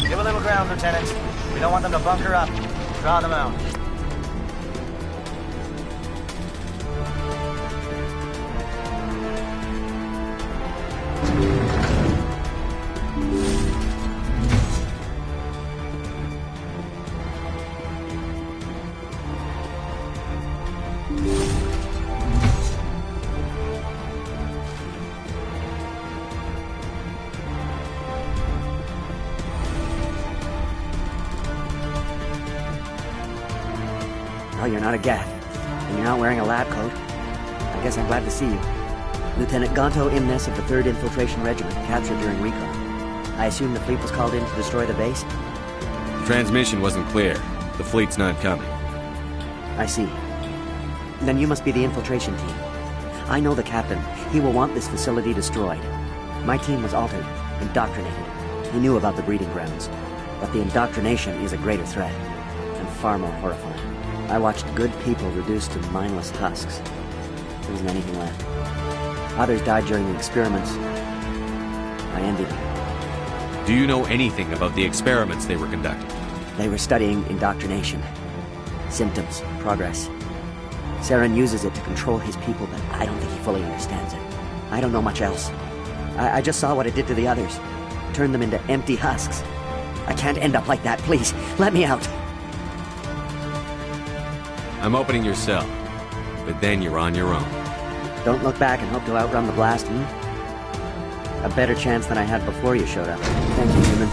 Give a little ground, Lieutenant. We don't want them to bunker up. Draw them out.
Oh, you're not a Geth, and you're not wearing a lab coat. I guess I'm glad to see you. Lieutenant Gonto Imnes of the 3rd Infiltration Regiment, captured during recon. I assume the fleet was called in to destroy the base?
Transmission wasn't clear. The fleet's not coming.
I see. Then you must be the infiltration team. I know the captain. He will want this facility destroyed. My team was altered, indoctrinated. He knew about the breeding grounds. But the indoctrination is a greater threat, and far more horrifying. I watched good people reduced to mindless husks. There wasn't anything left. Others died during the experiments. I envied them.
Do you know anything about the experiments they were conducting?
They were studying indoctrination. Symptoms, progress. Saren uses it to control his people, but I don't think he fully understands it. I don't know much else. I just saw what it did to the others. Turned them into empty husks. I can't end up like that, please. Let me out.
I'm opening your cell, but then you're on your own.
Don't look back and hope to outrun the blast, A better chance than I had before you showed up. Thank you, humans.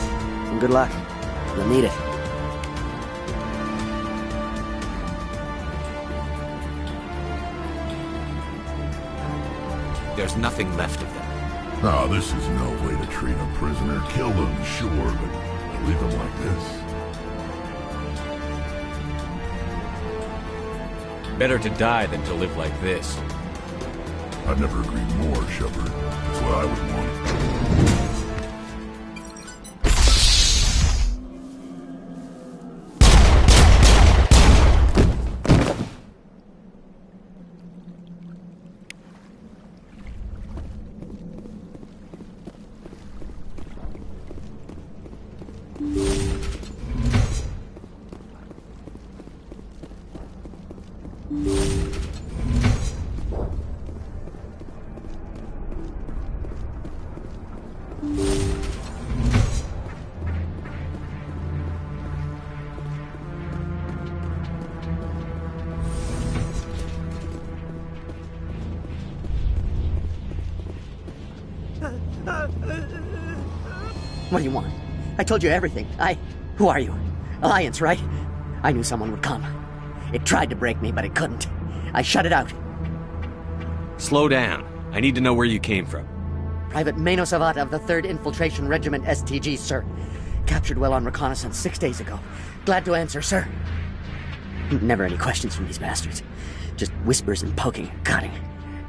And good luck. You'll need it.
There's nothing left of them.
Oh, this is no way to treat a prisoner. Kill them, sure, but leave them like this.
Better to die than to live like this.
I've never agreed more, Shepard. That's what I would want.
What do you want? I told you everything. Who are you? Alliance, right? I knew someone would come. It tried to break me, but it couldn't. I shut it out.
Slow down. I need to know where you came from.
Private Mano Savat of the 3rd Infiltration Regiment STG, sir. Captured well on reconnaissance 6 days ago. Glad to answer, sir. Never any questions from these bastards. Just whispers and poking and cutting.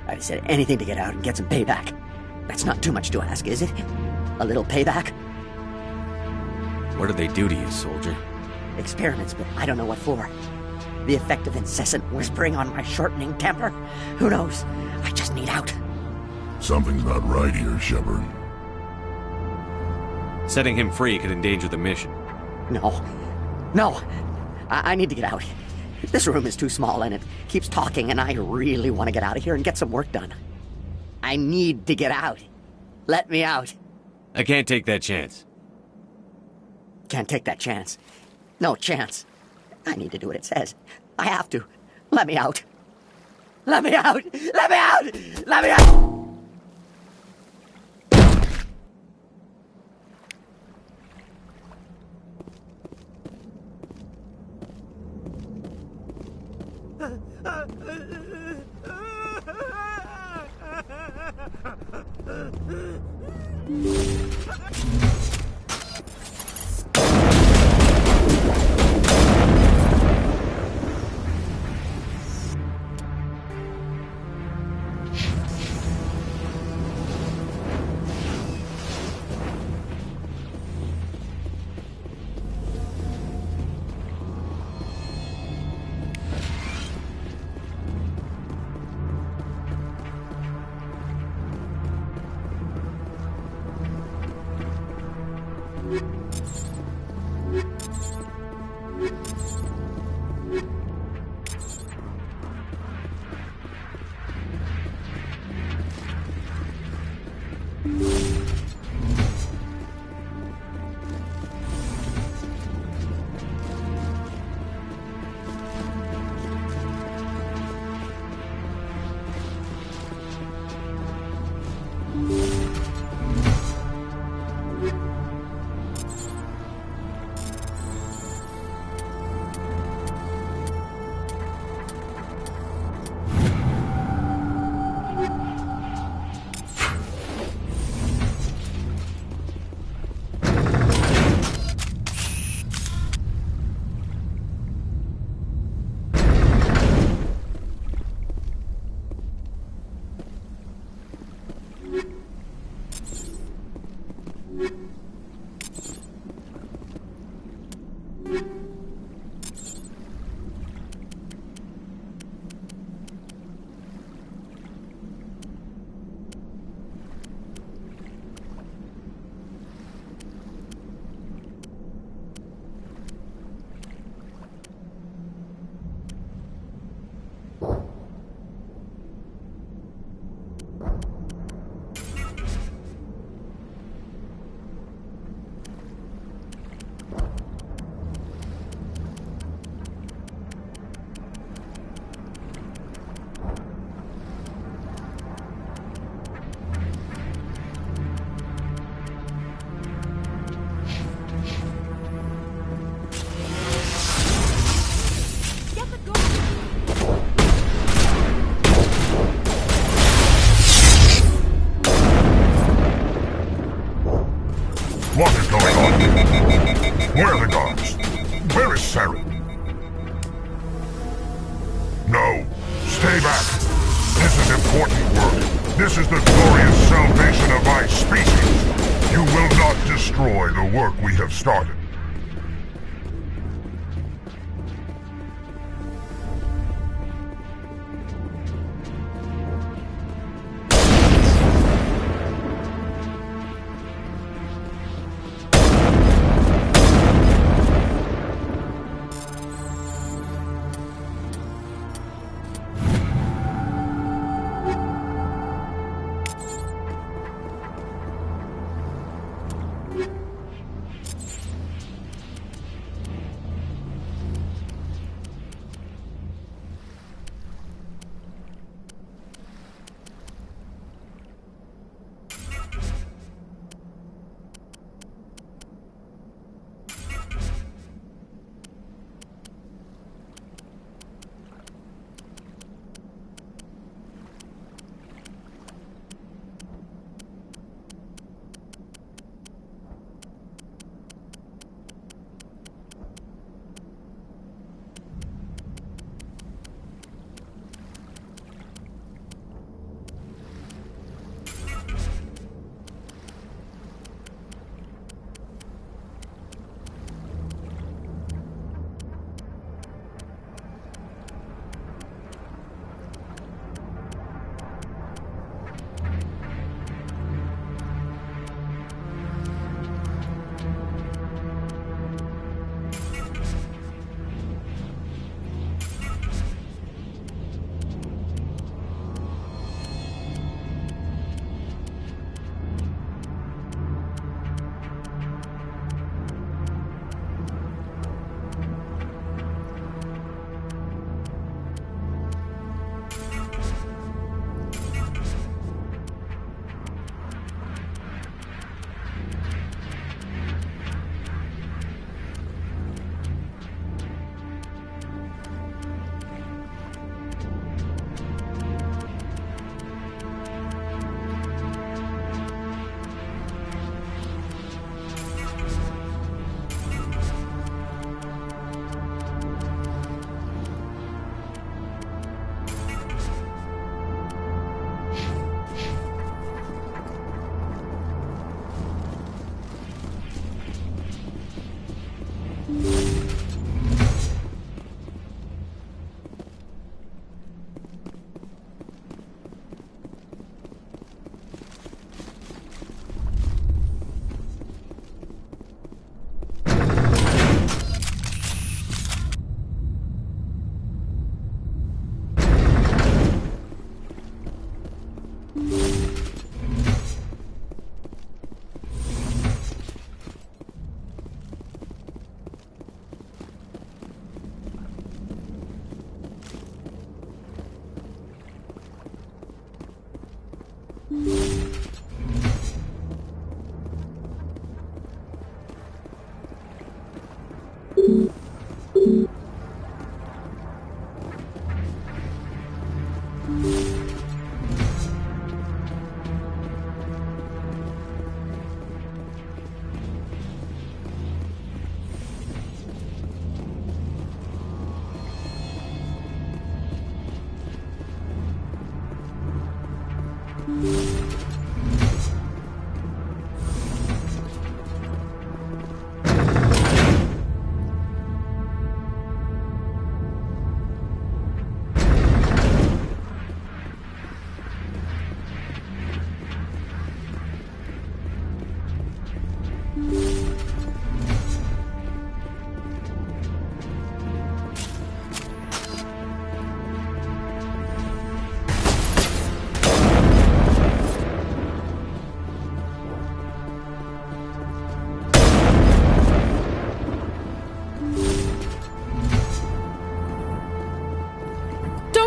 I'd said anything to get out and get some payback. That's not too much to ask, is it? A little payback?
What did they do to you, soldier?
Experiments, but I don't know what for. The effect of incessant whispering on my shortening temper? Who knows? I just need out.
Something's not right here, Shepard.
Setting him free could endanger the mission.
No. No! I need to get out. This room is too small and it keeps talking and I really want to get out of here and get some work done. I need to get out. Let me out.
I can't take that chance.
Can't take that chance. No chance. I need to do what it says. I have to. Let me out. Let me out! Let me out! Let me out!
What is going on here? Where are the guards? Where is Saren? No. Stay back. This is important work. This is the glorious salvation of my species. You will not destroy the work we have started.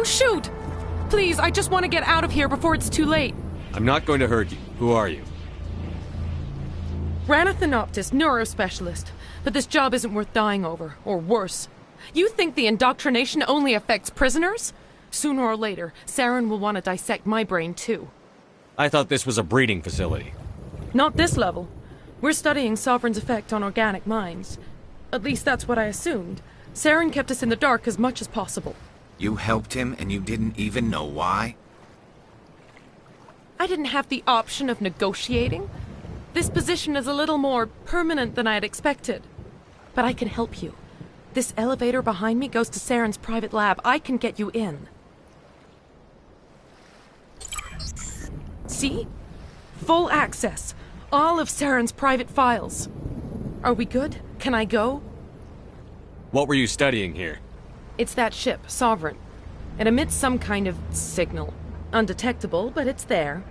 Don't shoot! Please, I just want to get out of here before it's too late.
I'm not going to hurt you. Who are you?
Ranathanoptis, neurospecialist. But this job isn't worth dying over, or worse. You think the indoctrination only affects prisoners? Sooner or later, Saren will want to dissect my brain too.
I thought this was a breeding facility.
Not this level. We're studying Sovereign's effect on organic minds. At least that's what I assumed. Saren kept us in the dark as much as possible.
You helped him and you didn't even know why?
I didn't have the option of negotiating. This position is a little more permanent than I had expected. But I can help you. This elevator behind me goes to Saren's private lab. I can get you in. See? Full access. All of Saren's private files. Are we good? Can I go?
What were you studying here?
It's that ship, Sovereign. It emits some kind of signal. Undetectable, but it's there.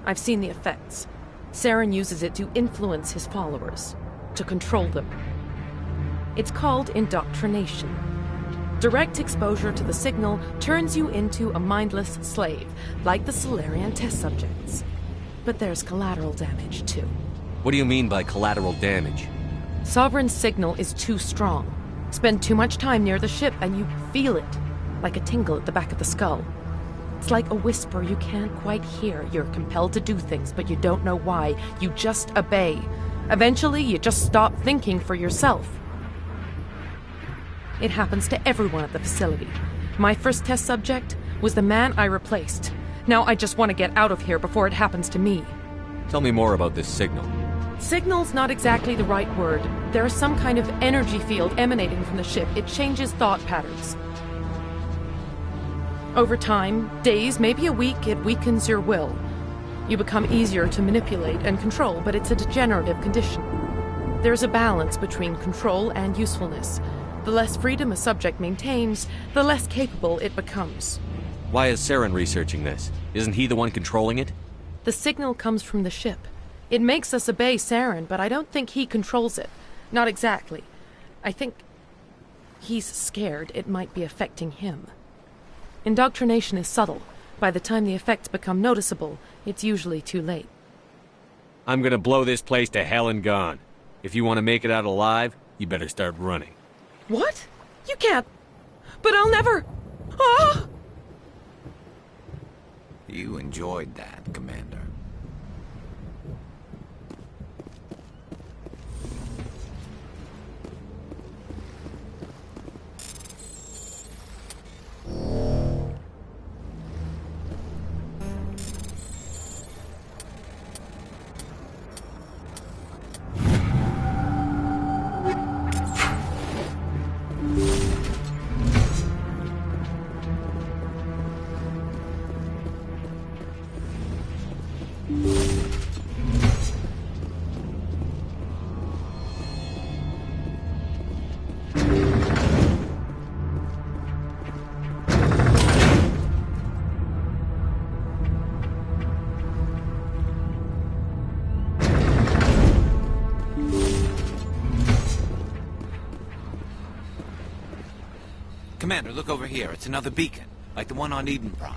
I've seen the effects. Saren uses it to influence his followers, to control them. It's called indoctrination. Direct exposure to the signal turns you into a mindless slave, like the Solarian test subjects. But there's collateral damage, too.
What do you mean by collateral damage?
Sovereign's signal is too strong. Spend too much time near the ship and you feel it, like a tingle at the back of the skull. It's like a whisper you can't quite hear. You're compelled to do things, but you don't know why. You just obey. Eventually, you just stop thinking for yourself. It happens to everyone at the facility. My first test subject was the man I replaced. Now I just want to get out of here before it happens to me.
Tell me more about this signal.
Signal's not exactly the right word. There is some kind of energy field emanating from the ship. It changes thought patterns. Over time, days, maybe a week, it weakens your will. You become easier to manipulate and control, but it's a degenerative condition. There's a balance between control and usefulness. The less freedom a subject maintains, the less capable it becomes.
Why is Saren researching this? Isn't he the one controlling it?
The signal comes from the ship. It makes us obey Saren, but I don't think he controls it. Not exactly. I think he's scared it might be affecting him. Indoctrination is subtle. By the time the effects become noticeable, it's usually too late.
I'm gonna blow this place to hell and gone. If you want to make it out alive, you better start running.
What? You can't. But I'll never. Ah!
You enjoyed that, Commander. Commander, look over here. It's another beacon, like the one on Eden Prime.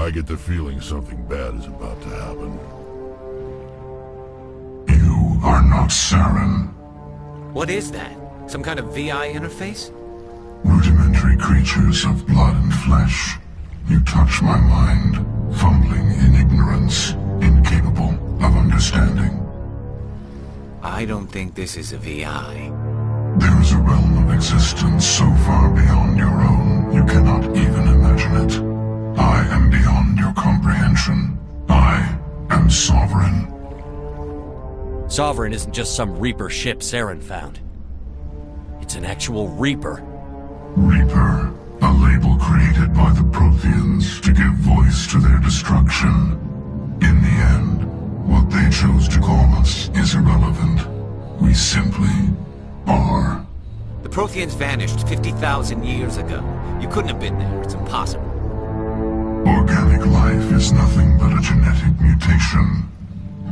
I get the feeling something bad is about to happen.
You are not Saren.
What is that? Some kind of VI interface?
Rudimentary creatures of blood and flesh. You touch my mind, fumbling in ignorance, incapable of understanding.
I don't think this is a VI.
There is a realm of existence so far beyond your own, you cannot even imagine it. I am beyond your comprehension. I am Sovereign.
Sovereign isn't just some Reaper ship Saren found. It's an actual Reaper.
Reaper, a label created by the Protheans to give voice to their destruction. In the end, what they chose to call us is irrelevant. We simply are.
The Protheans vanished 50,000 years ago. You couldn't have been there. It's impossible.
Organic life is nothing but a genetic mutation.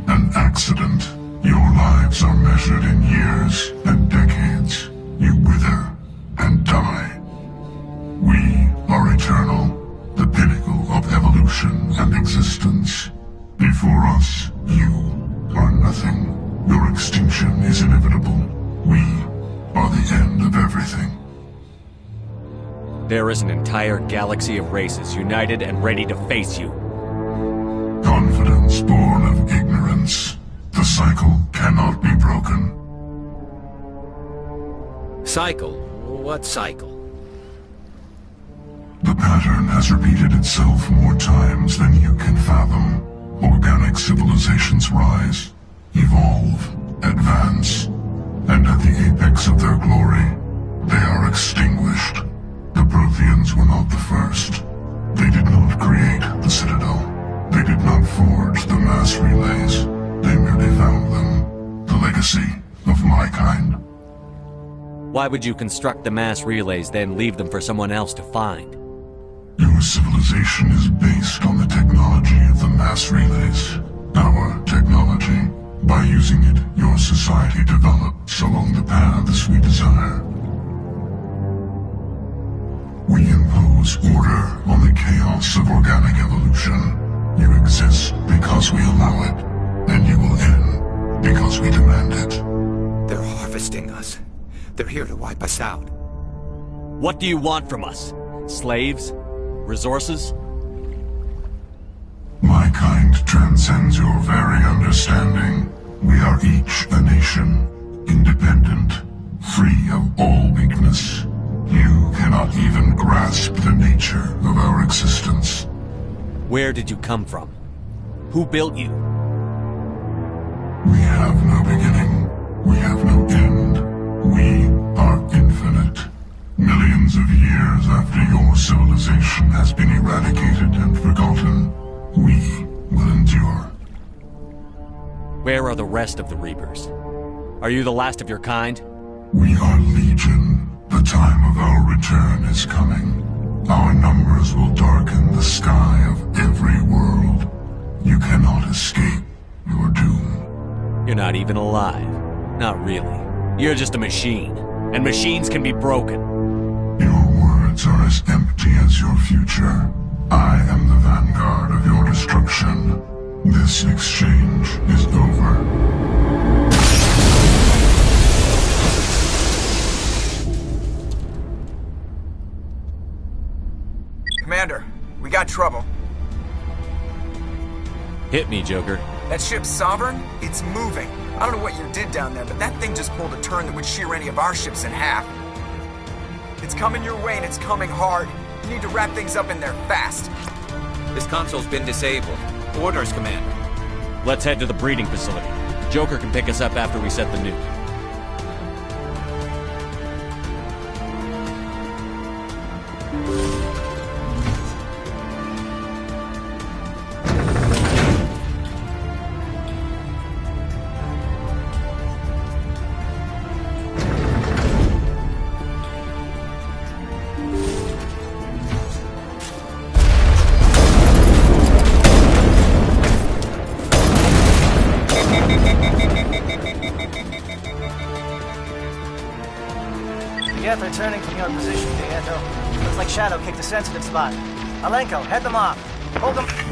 An accident. Your lives are measured in years and decades. You wither and die. We are eternal, the pinnacle of evolution and existence. Before us, you are nothing. Your extinction is inevitable. We are the end of everything.
There is an entire galaxy of races united and ready to face you.
Confidence born of ignorance. The cycle cannot be broken.
Cycle? What cycle?
The pattern has repeated itself more times than you can fathom. Organic civilizations rise, evolve, advance, and at the apex of their glory, they are extinguished. The Protheans were not the first. They did not create the Citadel. They did not forge the mass relays. They merely found them. The legacy of my kind.
Why would you construct the mass relays, then leave them for someone else to find?
Your civilization is based on the technology of the mass relays. Our technology. By using it, your society develops along the paths we desire. We impose order on the chaos of organic evolution. You exist because we allow it, and you will end because we demand it.
They're harvesting us. They're here to wipe us out.
What do you want from us? Slaves? Resources?
My kind transcends your very understanding. We are each a nation, independent, free of all weakness. You cannot even grasp the nature of our existence.
Where did you come from? Who built you?
We have no beginning. We have no end. We are infinite. Millions of years after your civilization has been eradicated and forgotten, we will endure.
Where are the rest of the Reapers? Are you the last of your kind?
We are legion. The time of our return is coming. Our numbers will darken the sky of every world. You cannot escape your doom.
You're not even alive. Not really. You're just a machine. And machines can be broken.
Your words are as empty as your future. I am the vanguard of your destruction. This exchange is over.
Commander, we got trouble.
Hit me, Joker.
That ship's Sovereign? It's moving. I don't know what you did down there, but that thing just pulled a turn that would shear any of our ships in half. It's coming your way and it's coming hard. You need to wrap things up in there fast.
This console's been disabled. Orders, Commander.
Let's head to the breeding facility. Joker can pick us up after we set the nuke.
Geth are turning from your position, Dieto. Looks like Shadow kicked a sensitive spot. Alenko, head them off. Hold them.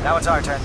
Now it's our turn.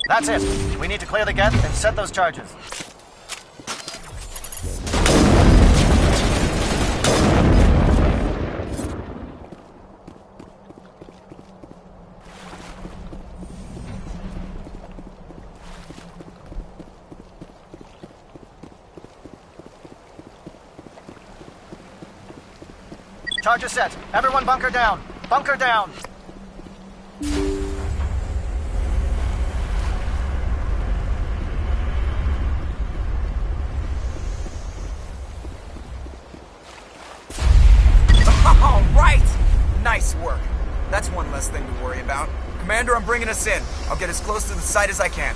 That's it. We need to clear the gate and set those charges. Charges set. Everyone bunker down. Bunker down.
All right! Nice work. That's one less thing to worry about. Commander, I'm bringing us in. I'll get as close to the site as I can.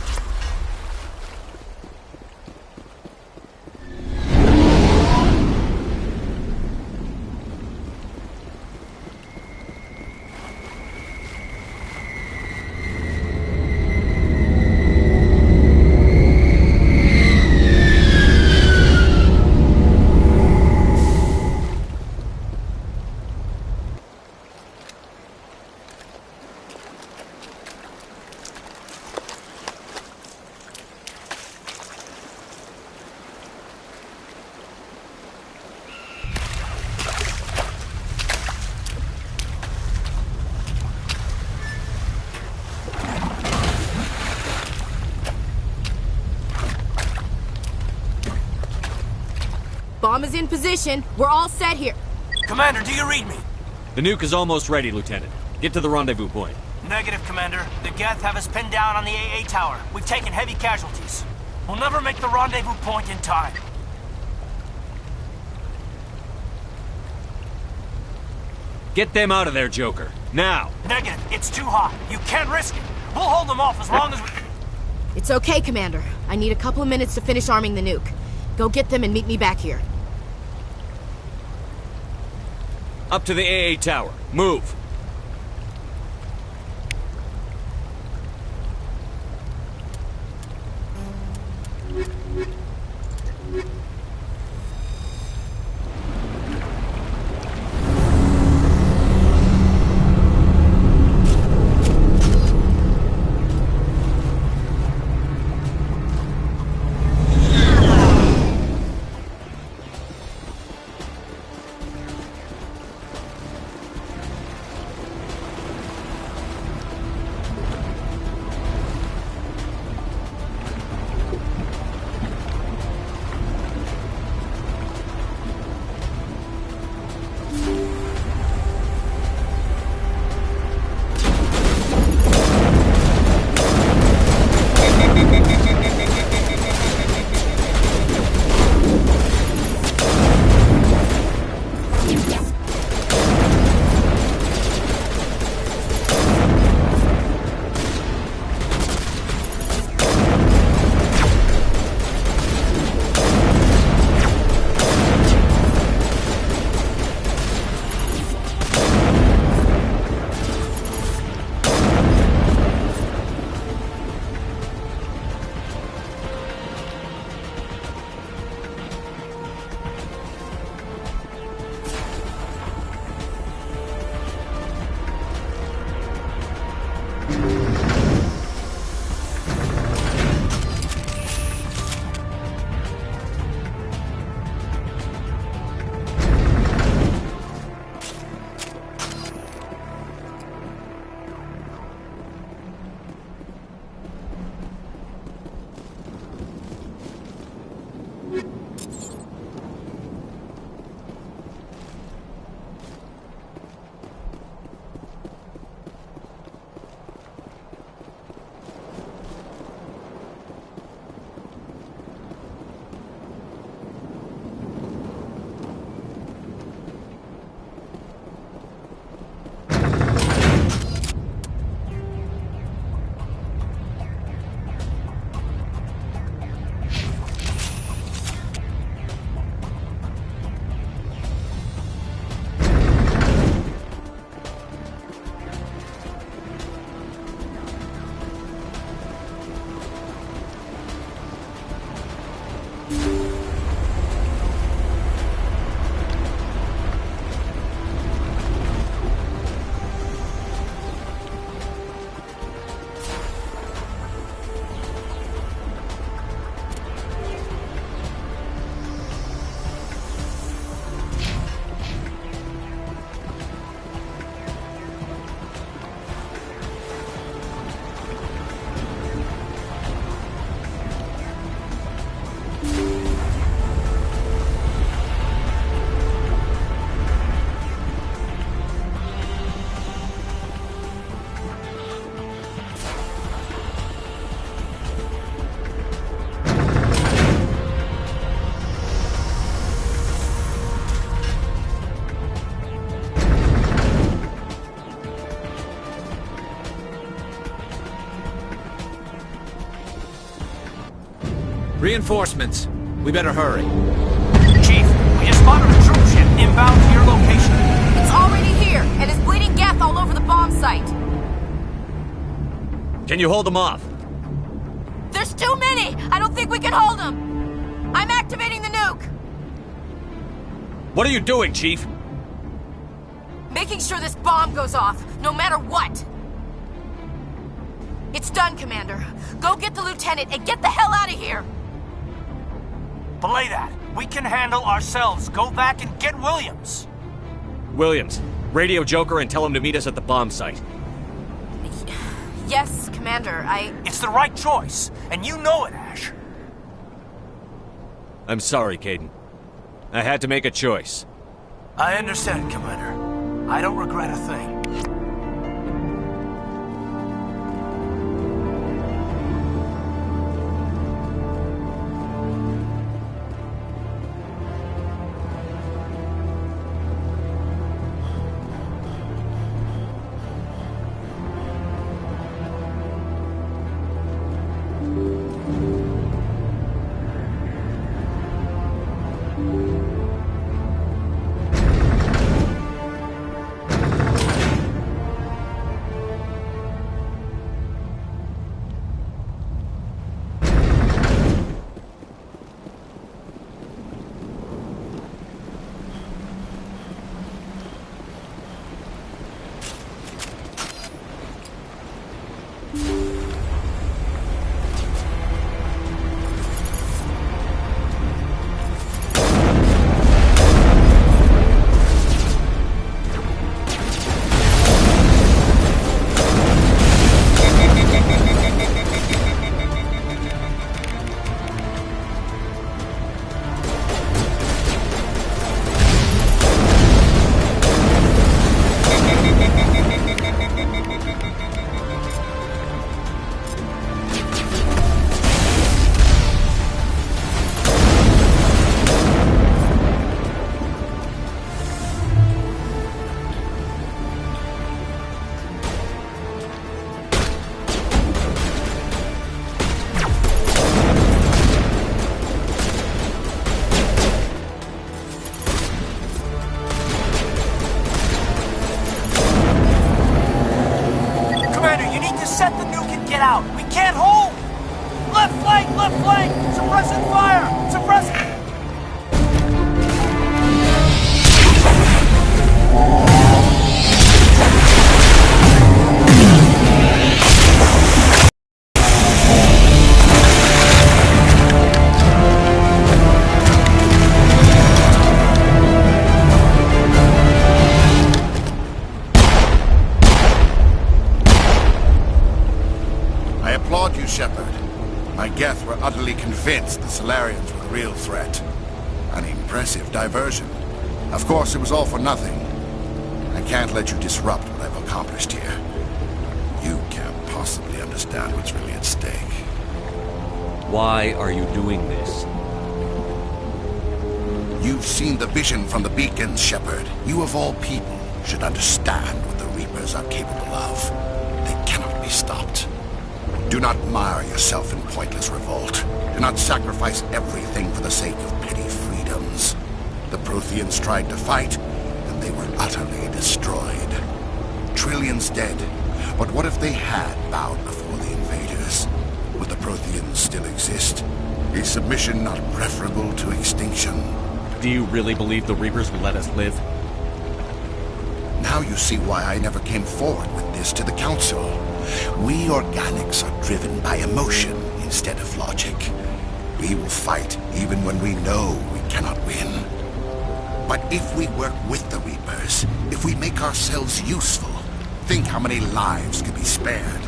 Bomb is in position. We're all set here.
Commander, do you read me?
The nuke is almost ready, Lieutenant. Get to the rendezvous point.
Negative, Commander. The Geth have us pinned down on the AA tower. We've taken heavy casualties. We'll never make the rendezvous point in time.
Get them out of there, Joker. Now!
Negative. It's too hot. You can't risk it. We'll hold them off as long as we...
It's okay, Commander. I need a couple of minutes to finish arming the nuke. Go get them and meet me back here.
Up to the AA tower. Move!
Reinforcements. We better hurry.
Chief, we just spotted a troop ship inbound to your location.
It's already here, and is bleeding Geth all over the bomb site.
Can you hold them off?
There's too many! I don't think we can hold them! I'm activating the nuke!
What are you doing, Chief?
Making sure this bomb goes off, no matter what! It's done, Commander. Go get the Lieutenant and get the hell out of here!
Belay that. We can handle ourselves. Go back and get Williams.
Williams, radio Joker and tell him to meet us at the bomb site.
Yes, Commander,
It's the right choice, and you know it, Ash.
I'm sorry, Caden. I had to make a choice.
I understand, Commander. I don't regret a thing.
Convinced the Solarians were the real threat. An impressive diversion. Of course, it was all for nothing. I can't let you disrupt what I've accomplished here. You can't possibly understand what's really at stake.
Why are you doing this?
You've seen the vision from the beacons, Shepard. You of all people should understand what the Reapers are capable of. They cannot be stopped. Do not mire yourself in pointless revolt. Do not sacrifice everything for the sake of petty freedoms. The Protheans tried to fight, and they were utterly destroyed. Trillions dead. But what if they had bowed before the invaders? Would the Protheans still exist? Is submission not preferable to extinction?
Do you really believe the Reapers will let us live?
Now you see why I never came forward with this to the Council. We organics are driven by emotion instead of logic. We will fight even when we know we cannot win. But if we work with the Reapers, if we make ourselves useful, think how many lives could be spared.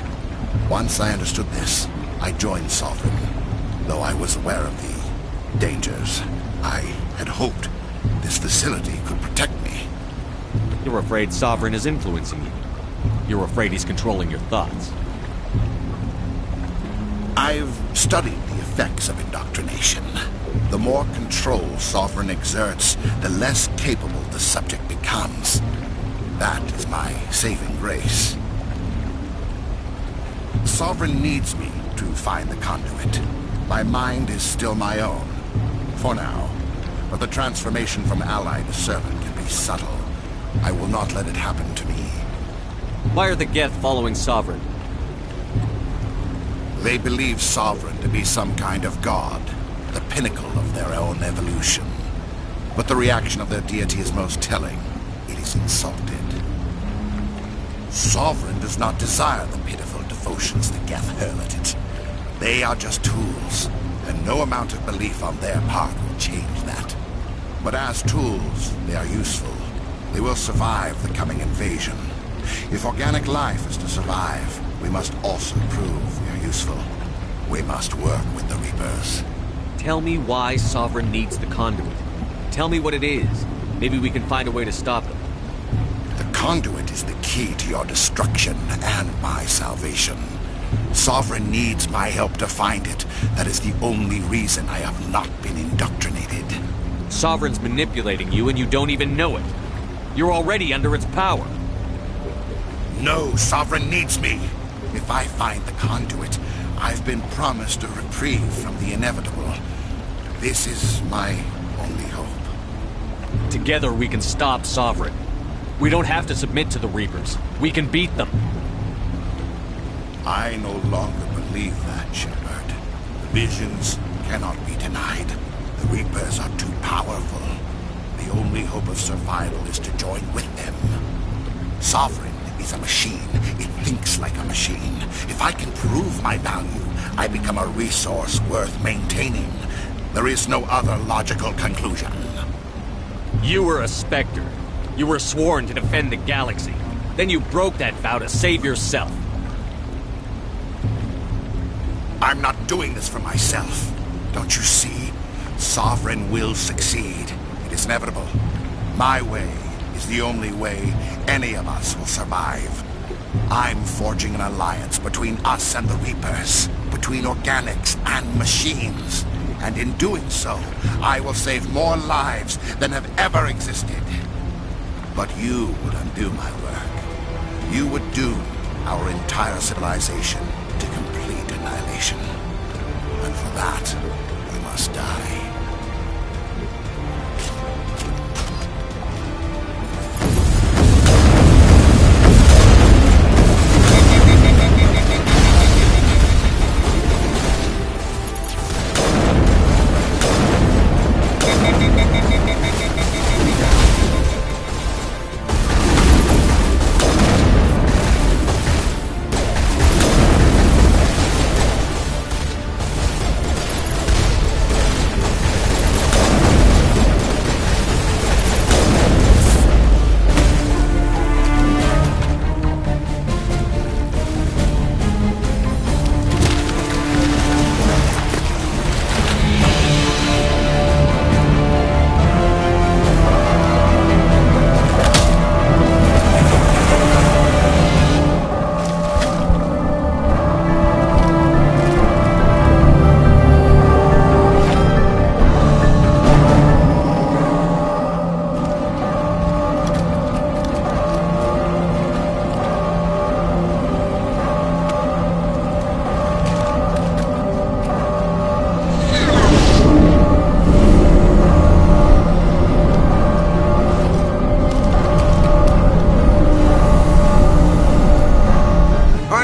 Once I understood this, I joined Sovereign. Though I was aware of the dangers, I had hoped this facility could protect me.
You're afraid Sovereign is influencing you. You're afraid he's controlling your thoughts.
I've studied the effects of indoctrination. The more control Sovereign exerts, the less capable the subject becomes. That is my saving grace. Sovereign needs me to find the conduit. My mind is still my own, for now. But the transformation from ally to servant can be subtle. I will not let it happen to me.
Why are the Geth following Sovereign?
They believe Sovereign to be some kind of god, the pinnacle of their own evolution. But the reaction of their deity is most telling. It is insulted. Sovereign does not desire the pitiful devotions the Geth hurl at it. They are just tools, and no amount of belief on their part will change that. But as tools, they are useful. They will survive the coming invasion. If organic life is to survive, we must also prove we are useful. We must work with the Reapers.
Tell me why Sovereign needs the conduit. Tell me what it is. Maybe we can find a way to stop them.
The conduit is the key to your destruction and my salvation. Sovereign needs my help to find it. That is the only reason I have not been indoctrinated.
Sovereign's manipulating you and you don't even know it. You're already under its power.
No, Sovereign needs me. If I find the conduit, I've been promised a reprieve from the inevitable. This is my only hope.
Together we can stop Sovereign. We don't have to submit to the Reapers. We can beat them.
I no longer believe that, Shepard. The visions cannot be denied. The Reapers are too powerful. The only hope of survival is to join with them. Sovereign is a machine. It thinks like a machine. If I can prove my value, I become a resource worth maintaining. There is no other logical conclusion.
You were a Spectre. You were sworn to defend the galaxy. Then you broke that vow to save yourself.
I'm not doing this for myself. Don't you see? Sovereign will succeed. It is inevitable. My way is the only way any of us will survive. I'm forging an alliance between us and the Reapers, between organics and machines. And in doing so, I will save more lives than have ever existed. But you would undo my work. You would doom our entire civilization to complete annihilation. And for that, we must die.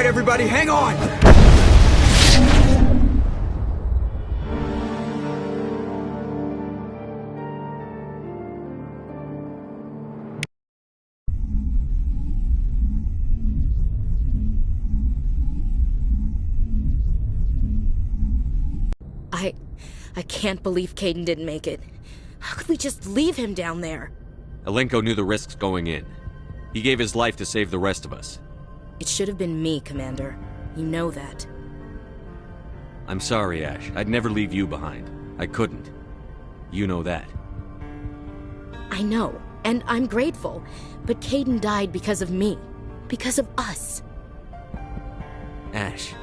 Everybody, hang on!
I can't believe Kaidan didn't make it. How could we just leave him down there?
Alenko knew the risks going in. He gave his life to save the rest of us.
It should have been me, Commander. You know that.
I'm sorry, Ash. I'd never leave you behind. I couldn't. You know that.
I know, and I'm grateful. But Kaidan died because of me. Because of us.
Ash,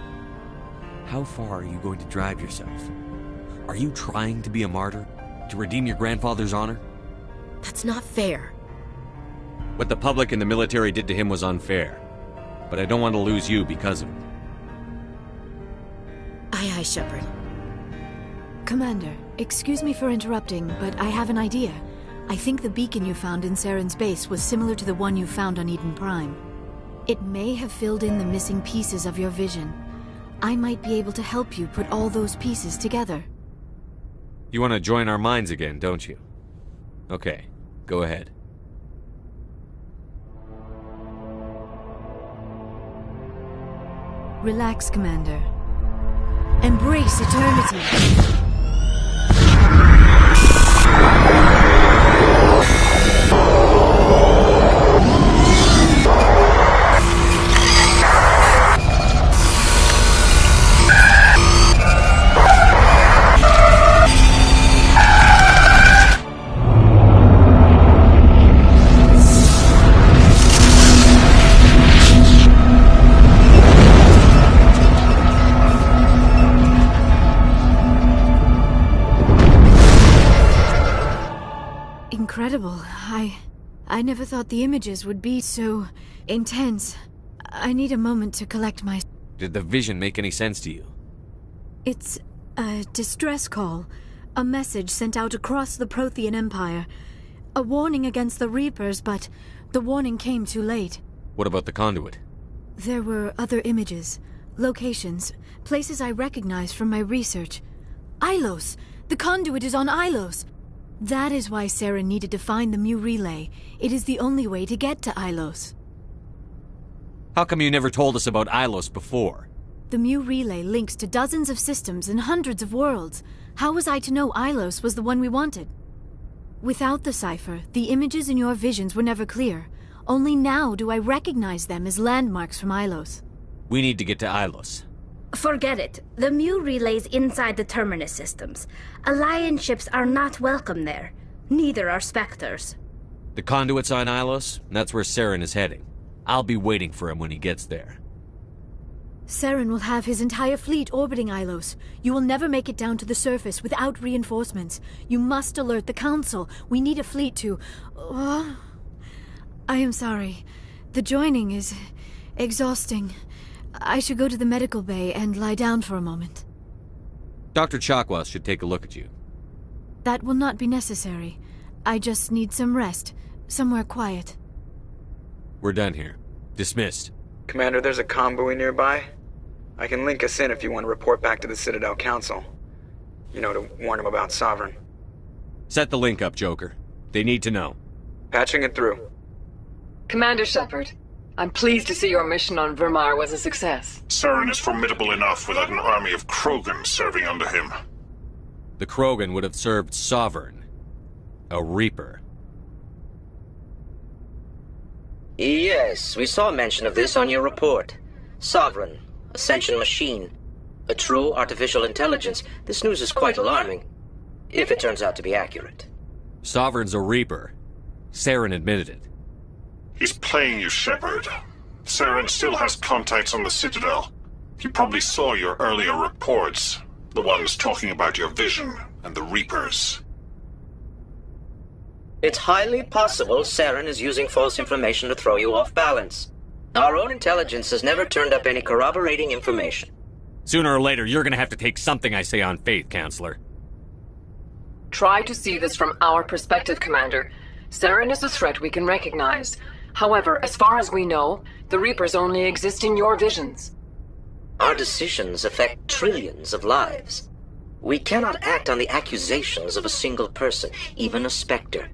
how far are you going to drive yourself? Are you trying to be a martyr? To redeem your grandfather's honor?
That's not fair.
What the public and the military did to him was unfair. But I don't want to lose you because of it.
Aye, aye, Shepard.
Commander, excuse me for interrupting, but I have an idea. I think the beacon you found in Saren's base was similar to the one you found on Eden Prime. It may have filled in the missing pieces of your vision. I might be able to help you put all those pieces together.
You want to join our minds again, don't you? Okay, go ahead.
Relax, Commander. Embrace eternity. incredible. I never thought the images would be so intense. I need a moment to collect my...
Did the vision make any sense to you?
It's a distress call. A message sent out across the Prothean Empire. A warning against the Reapers, but the warning came too late.
What about the conduit?
There were other images, locations, places I recognized from my research. Ilos! The conduit is on Ilos! That is why Saren needed to find the Mu relay. It is the only way to get to Ilos.
How come you never told us about Ilos before?
The Mu relay links to dozens of systems and hundreds of worlds. How was I to know Ilos was the one we wanted? Without the cipher, the images in your visions were never clear. Only now do I recognize them as landmarks from Ilos.
We need to get to Ilos.
Forget it. The Mu relay's inside the Terminus systems. Alliance ships are not welcome there. Neither are Spectres.
The conduit's on Ilos, and that's where Saren is heading. I'll be waiting for him when he gets there.
Saren will have his entire fleet orbiting Ilos. You will never make it down to the surface without reinforcements. You must alert the Council. We need a fleet to... I am sorry. The joining is exhausting. I should go to the medical bay and lie down for a moment.
Dr. Chakwas should take a look at you.
That will not be necessary. I just need some rest. Somewhere quiet.
We're done here. Dismissed.
Commander, there's a convoy nearby. I can link us in if you want to report back to the Citadel Council. You know, to warn them about Sovereign.
Set the link up, Joker. They need to know.
Patching it through.
Commander Shepard, I'm pleased to see your mission on Virmire was a success.
Saren is formidable enough without an army of Krogan serving under him.
The Krogan would have served Sovereign. A Reaper.
Yes, we saw mention of this on your report. Sovereign, Ascension machine, a true artificial intelligence. This news is quite alarming, if it turns out to be accurate.
Sovereign's a Reaper. Saren admitted it.
He's playing you, Shepard. Saren still has contacts on the Citadel. He probably saw your earlier reports, the ones talking about your vision and the Reapers.
It's highly possible Saren is using false information to throw you off balance. Our own intelligence has never turned up any corroborating information.
Sooner or later, you're gonna have to take something I say on faith, Counselor.
Try to see this from our perspective, Commander. Saren is a threat we can recognize. However, as far as we know, the Reapers only exist in your visions.
Our decisions affect trillions of lives. We cannot act on the accusations of a single person, even a Spectre.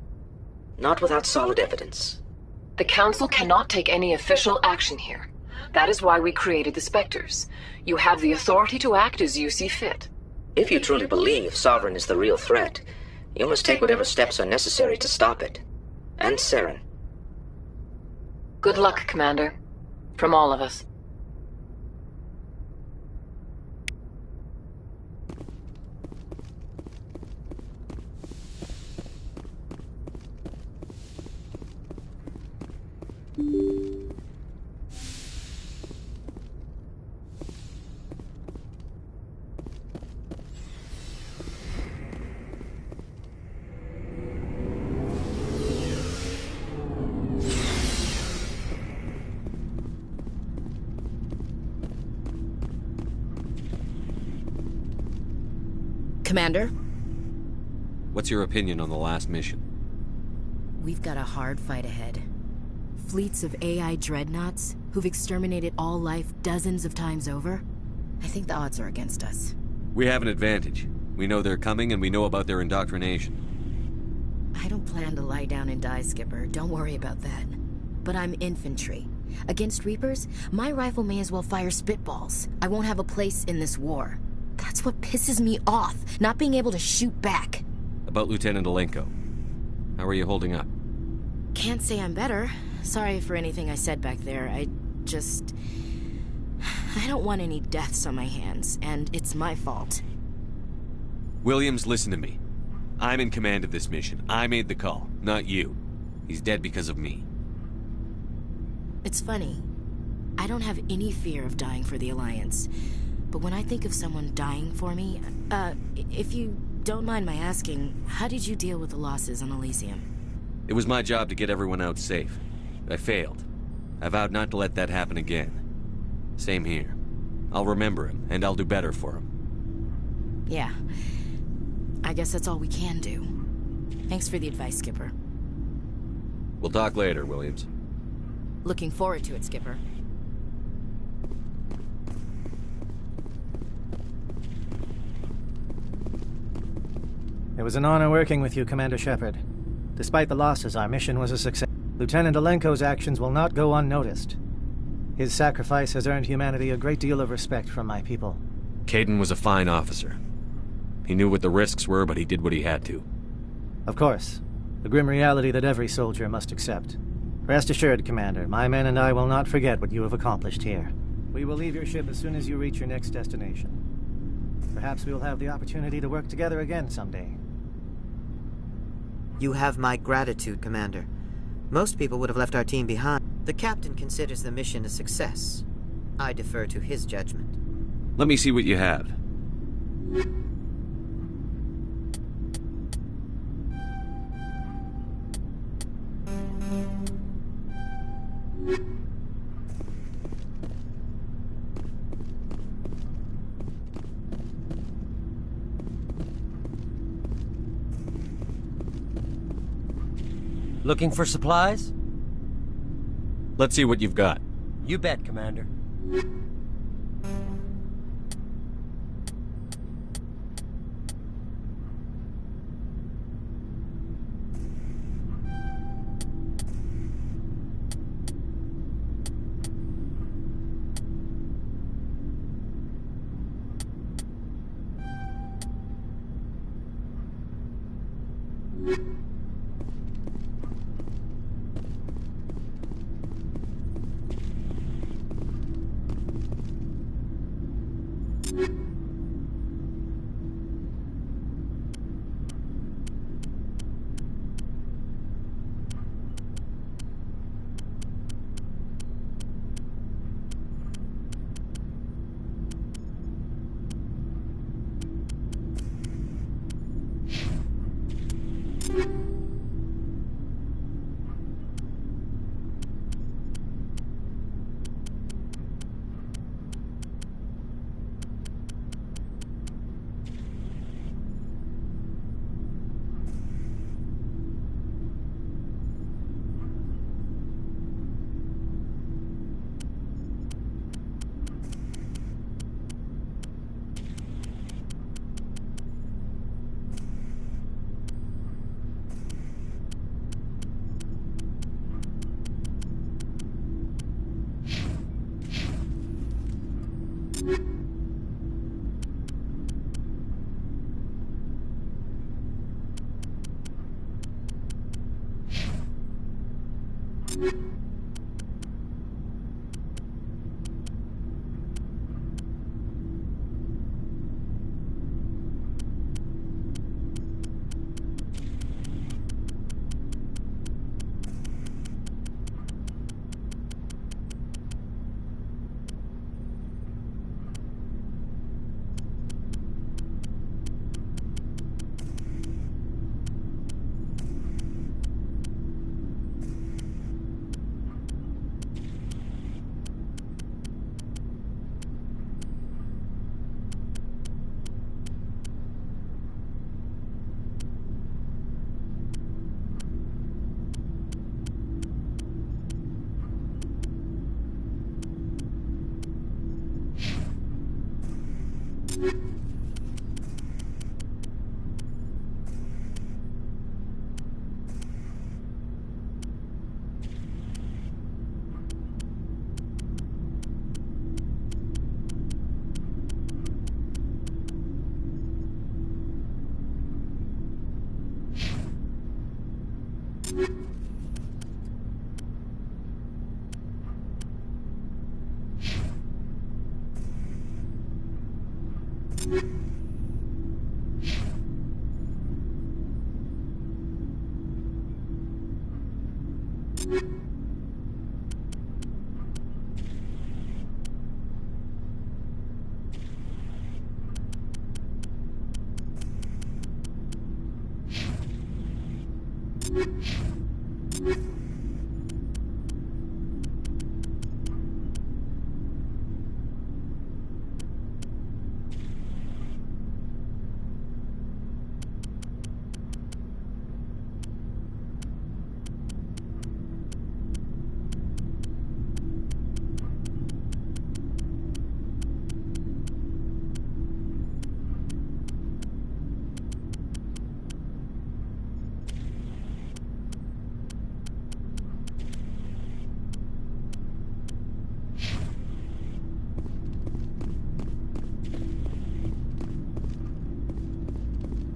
Not without solid evidence.
The Council cannot take any official action here. That is why we created the Spectres. You have the authority to act as you see fit.
If you truly believe Sovereign is the real threat, you must take whatever steps are necessary to stop it. And Saren.
Good luck, Commander. From all of us.
Commander?
What's your opinion on the last mission?
We've got a hard fight ahead. Fleets of AI dreadnoughts who've exterminated all life dozens of times over. I think the odds are against us.
We have an advantage. We know they're coming and we know about their indoctrination.
I don't plan to lie down and die, Skipper. Don't worry about that. But I'm infantry. Against Reapers, my rifle may as well fire spitballs. I won't have a place in this war. That's what pisses me off, not being able to shoot back.
About Lieutenant Alenko. How are you holding up?
Can't say I'm better. Sorry for anything I said back there. I don't want any deaths on my hands, and it's my fault.
Williams, listen to me. I'm in command of this mission. I made the call, not you. He's dead because of me.
It's funny. I don't have any fear of dying for the Alliance. But when I think of someone dying for me, if you Don't mind my asking, how did you deal with the losses on Elysium?
It was my job to get everyone out safe. I failed. I vowed not to let that happen again. Same here. I'll remember him, and I'll do better for him.
Yeah. I guess that's all we can do. Thanks for the advice, Skipper.
We'll talk later, Williams.
Looking forward to it, Skipper.
It was an honor working with you, Commander Shepard. Despite the losses, our mission was a success. Lieutenant Alenko's actions will not go unnoticed. His sacrifice has earned humanity a great deal of respect from my people.
Caden was a fine officer. He knew what the risks were, but he did what he had to.
Of course. The grim reality that every soldier must accept. Rest assured, Commander, my men and I will not forget what you have accomplished here. We will leave your ship as soon as you reach your next destination. Perhaps we will have the opportunity to work together again someday.
You have my gratitude, Commander. Most people would have left our team behind. The captain considers the mission a success. I defer to his judgment.
Let me see what you have.
Looking for supplies?
Let's see what you've got.
You bet, Commander.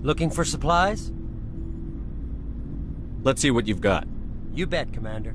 Looking for supplies?
Let's see what you've got.
You bet, Commander.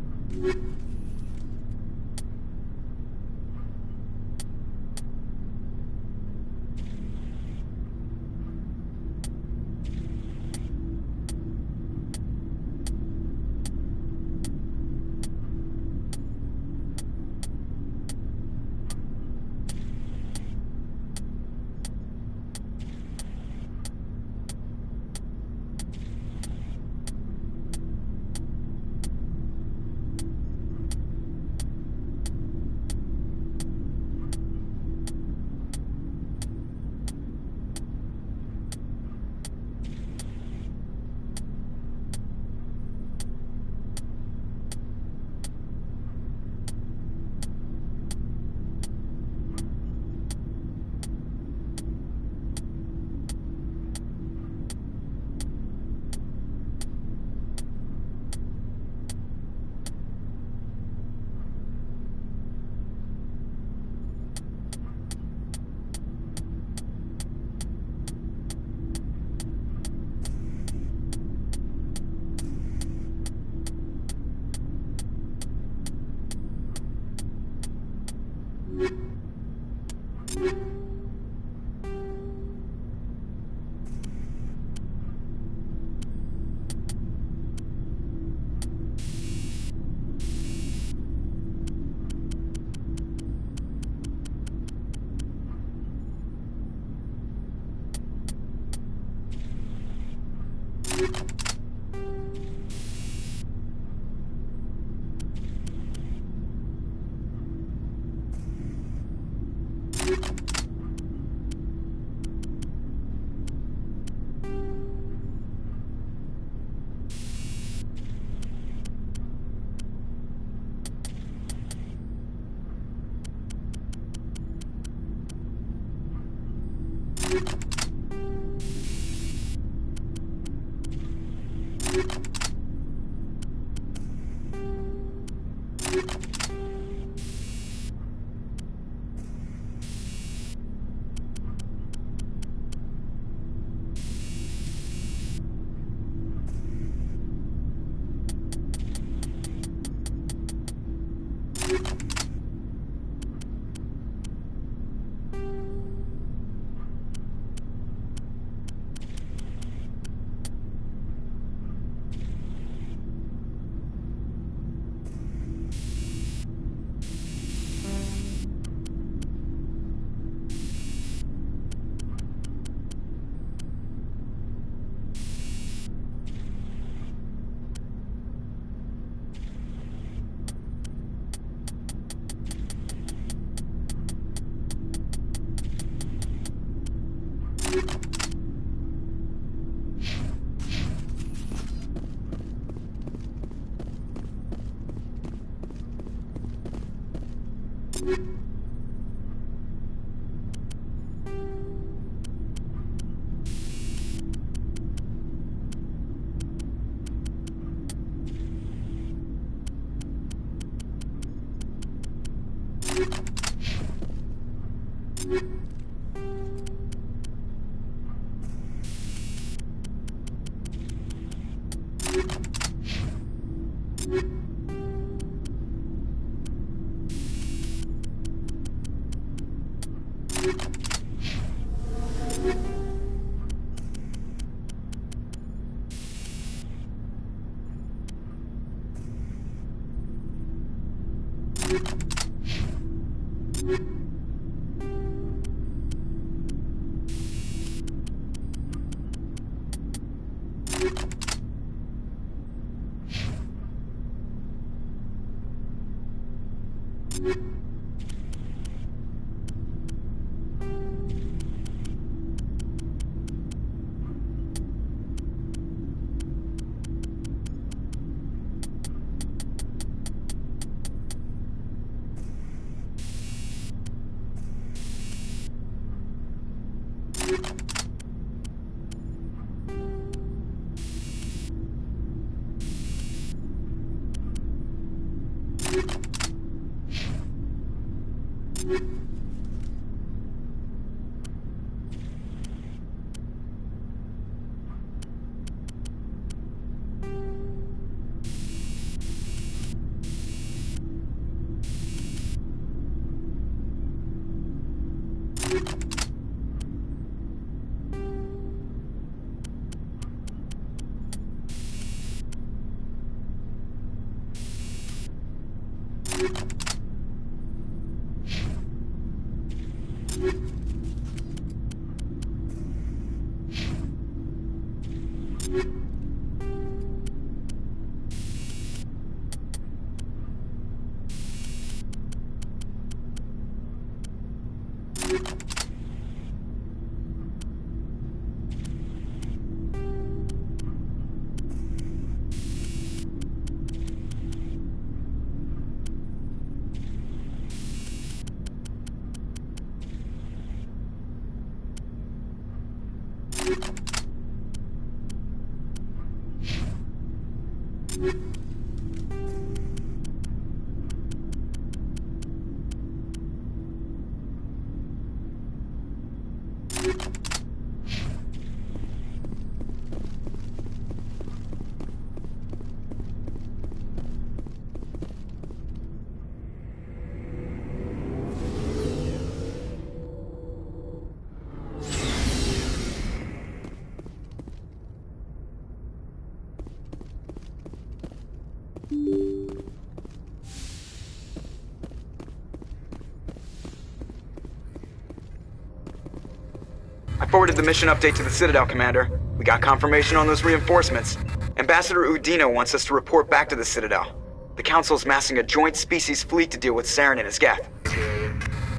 I forwarded the mission update to the Citadel, Commander. We got confirmation on those reinforcements. Ambassador Udina wants us to report back to the Citadel. The Council's massing a joint species fleet to deal with Saren and his Geth.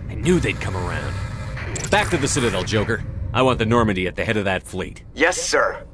I knew they'd come around. Back to the Citadel, Joker. I want the Normandy at the head of that fleet.
Yes, sir.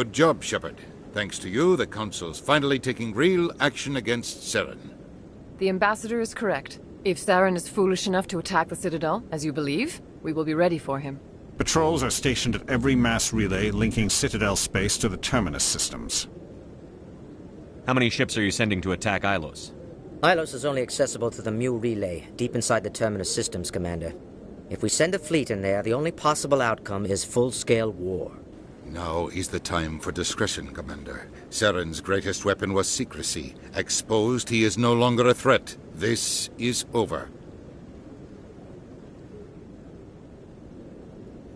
Good job, Shepard. Thanks to you, the Council's finally taking real action against Saren.
The Ambassador is correct. If Saren is foolish enough to attack the Citadel, as you believe, we will be ready for him.
Patrols are stationed at every mass relay linking Citadel space to the Terminus systems.
How many ships are you sending to attack Ilos?
Ilos is only accessible to the Mu relay, deep inside the Terminus systems, Commander. If we send a fleet in there, the only possible outcome is full-scale war.
Now is the time for discretion, Commander. Saren's greatest weapon was secrecy. Exposed, he is no longer a threat. This is over.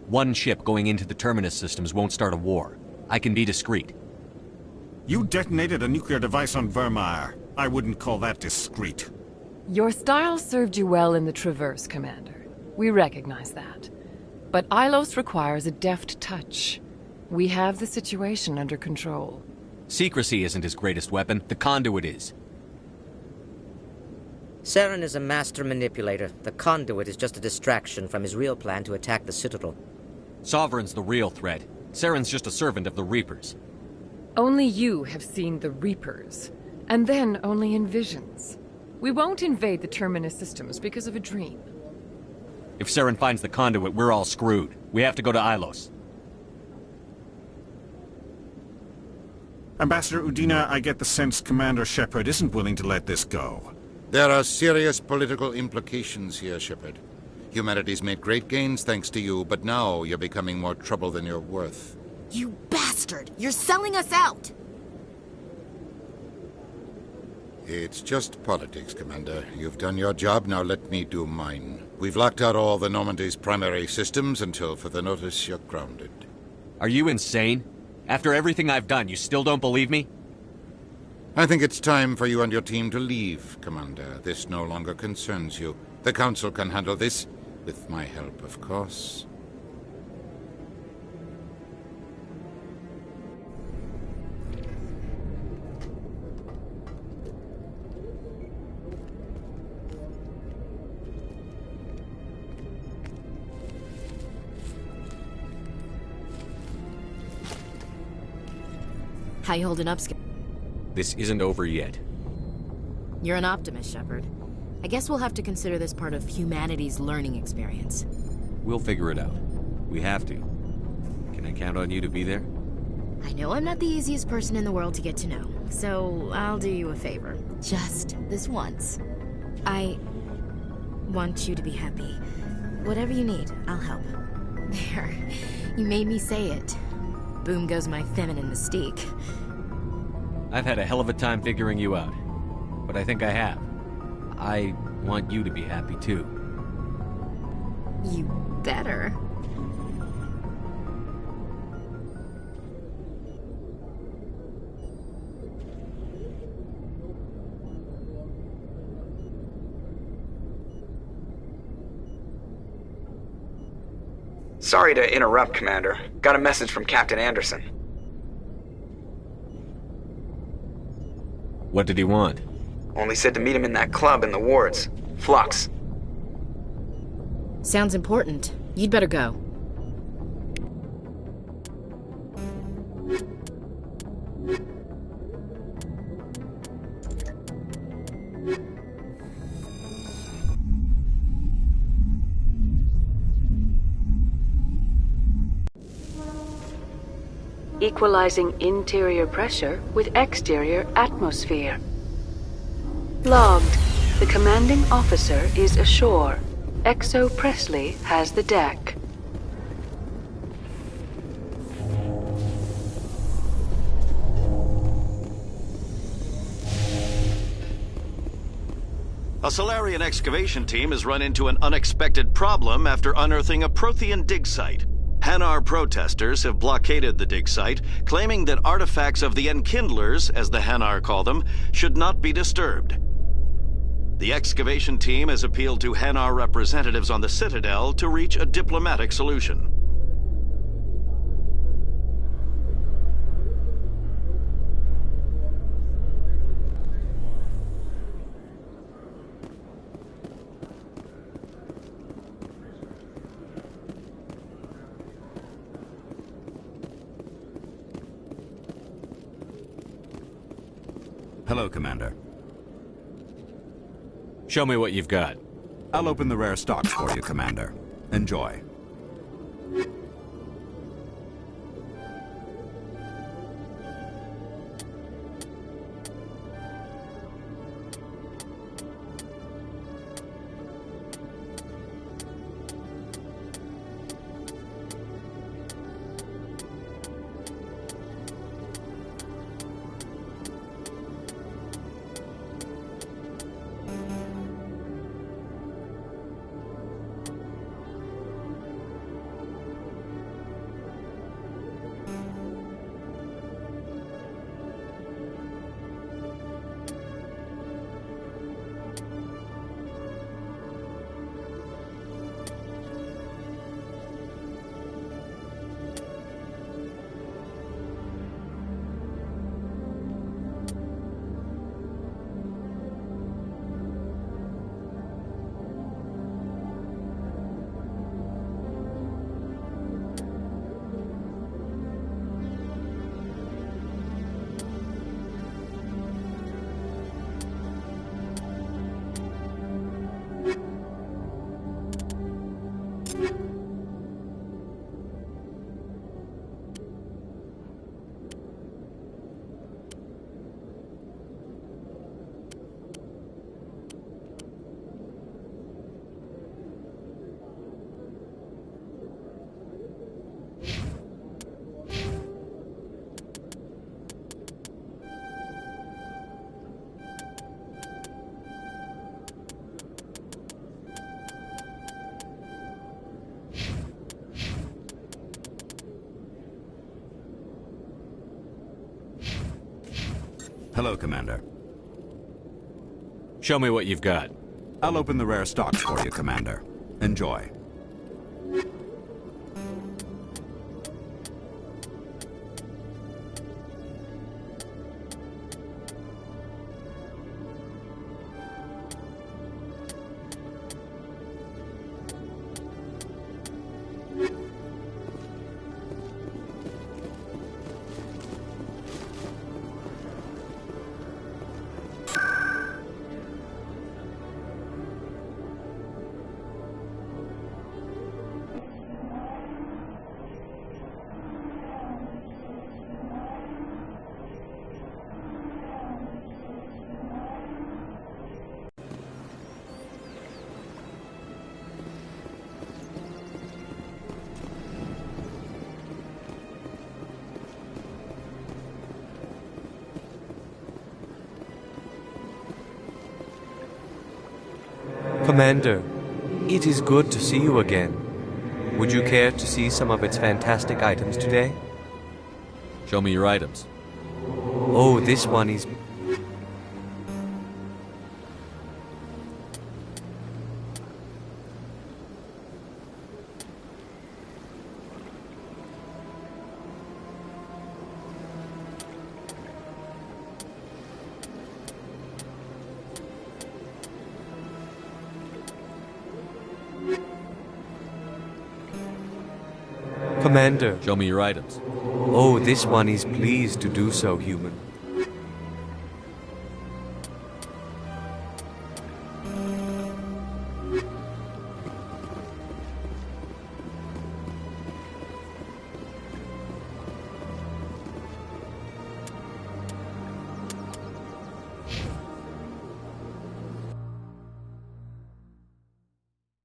One ship going into the Terminus systems won't start a war. I can be discreet.
You detonated a nuclear device on Virmire. I wouldn't call that discreet.
Your style served you well in the Traverse, Commander. We recognize that. But Ilos requires a deft touch. We have the situation under control.
Secrecy isn't his greatest weapon. The conduit is.
Saren is a master manipulator. The conduit is just a distraction from his real plan to attack the Citadel.
Sovereign's the real threat. Saren's just a servant of the Reapers.
Only you have seen the Reapers. And then only in visions. We won't invade the Terminus systems because of a dream.
If Saren finds the conduit, we're all screwed. We have to go to Ilos.
Ambassador Udina, I get the sense Commander Shepard isn't willing to let this go.
There are serious political implications here, Shepard. Humanity's made great gains thanks to you, but now you're becoming more trouble than you're worth.
You bastard! You're selling us out!
It's just politics, Commander. You've done your job, now let me do mine. We've locked out all the Normandy's primary systems until further notice you're grounded.
Are you insane? After everything I've done, you still don't believe me?
I think it's time for you and your team to leave, Commander. This no longer concerns you. The Council can handle this, with my help, of course.
How you holding up, Skip?
This isn't over yet.
You're an optimist, Shepard. I guess we'll have to consider this part of humanity's learning experience.
We'll figure it out. We have to. Can I count on you to be there?
I know I'm not the easiest person in the world to get to know, so I'll do you a favor. Just this once. I want you to be happy. Whatever you need, I'll help. There. You made me say it. Boom goes my feminine mystique.
I've had a hell of a time figuring you out. But I think I have. I want you to be happy, too.
You better.
Sorry to interrupt, Commander. Got a message from Captain Anderson.
What did he want?
Only said to meet him in that club in the wards. Flux.
Sounds important. You'd better go.
Equalizing interior pressure with exterior atmosphere. Logged. The commanding officer is ashore. Exo Presley has the deck.
A Solarian excavation team has run into an unexpected problem after unearthing a Prothean dig site. Hanar protesters have blockaded the dig site, claiming that artifacts of the Enkindlers, as the Hanar call them, should not be disturbed. The excavation team has appealed to Hanar representatives on the Citadel to reach a diplomatic solution.
Hello, Commander.
Show me what you've got.
I'll open the rare stocks for you, Commander. Enjoy. Hello, Commander.
Show me what you've got.
I'll open the rare stocks for you, Commander. Enjoy.
Commander, it is good to see you again. Would you care to see some of its fantastic items today?
Show me your items.
Oh, this one is... Commander.
Show me your items.
Oh, this one is pleased to do so, human.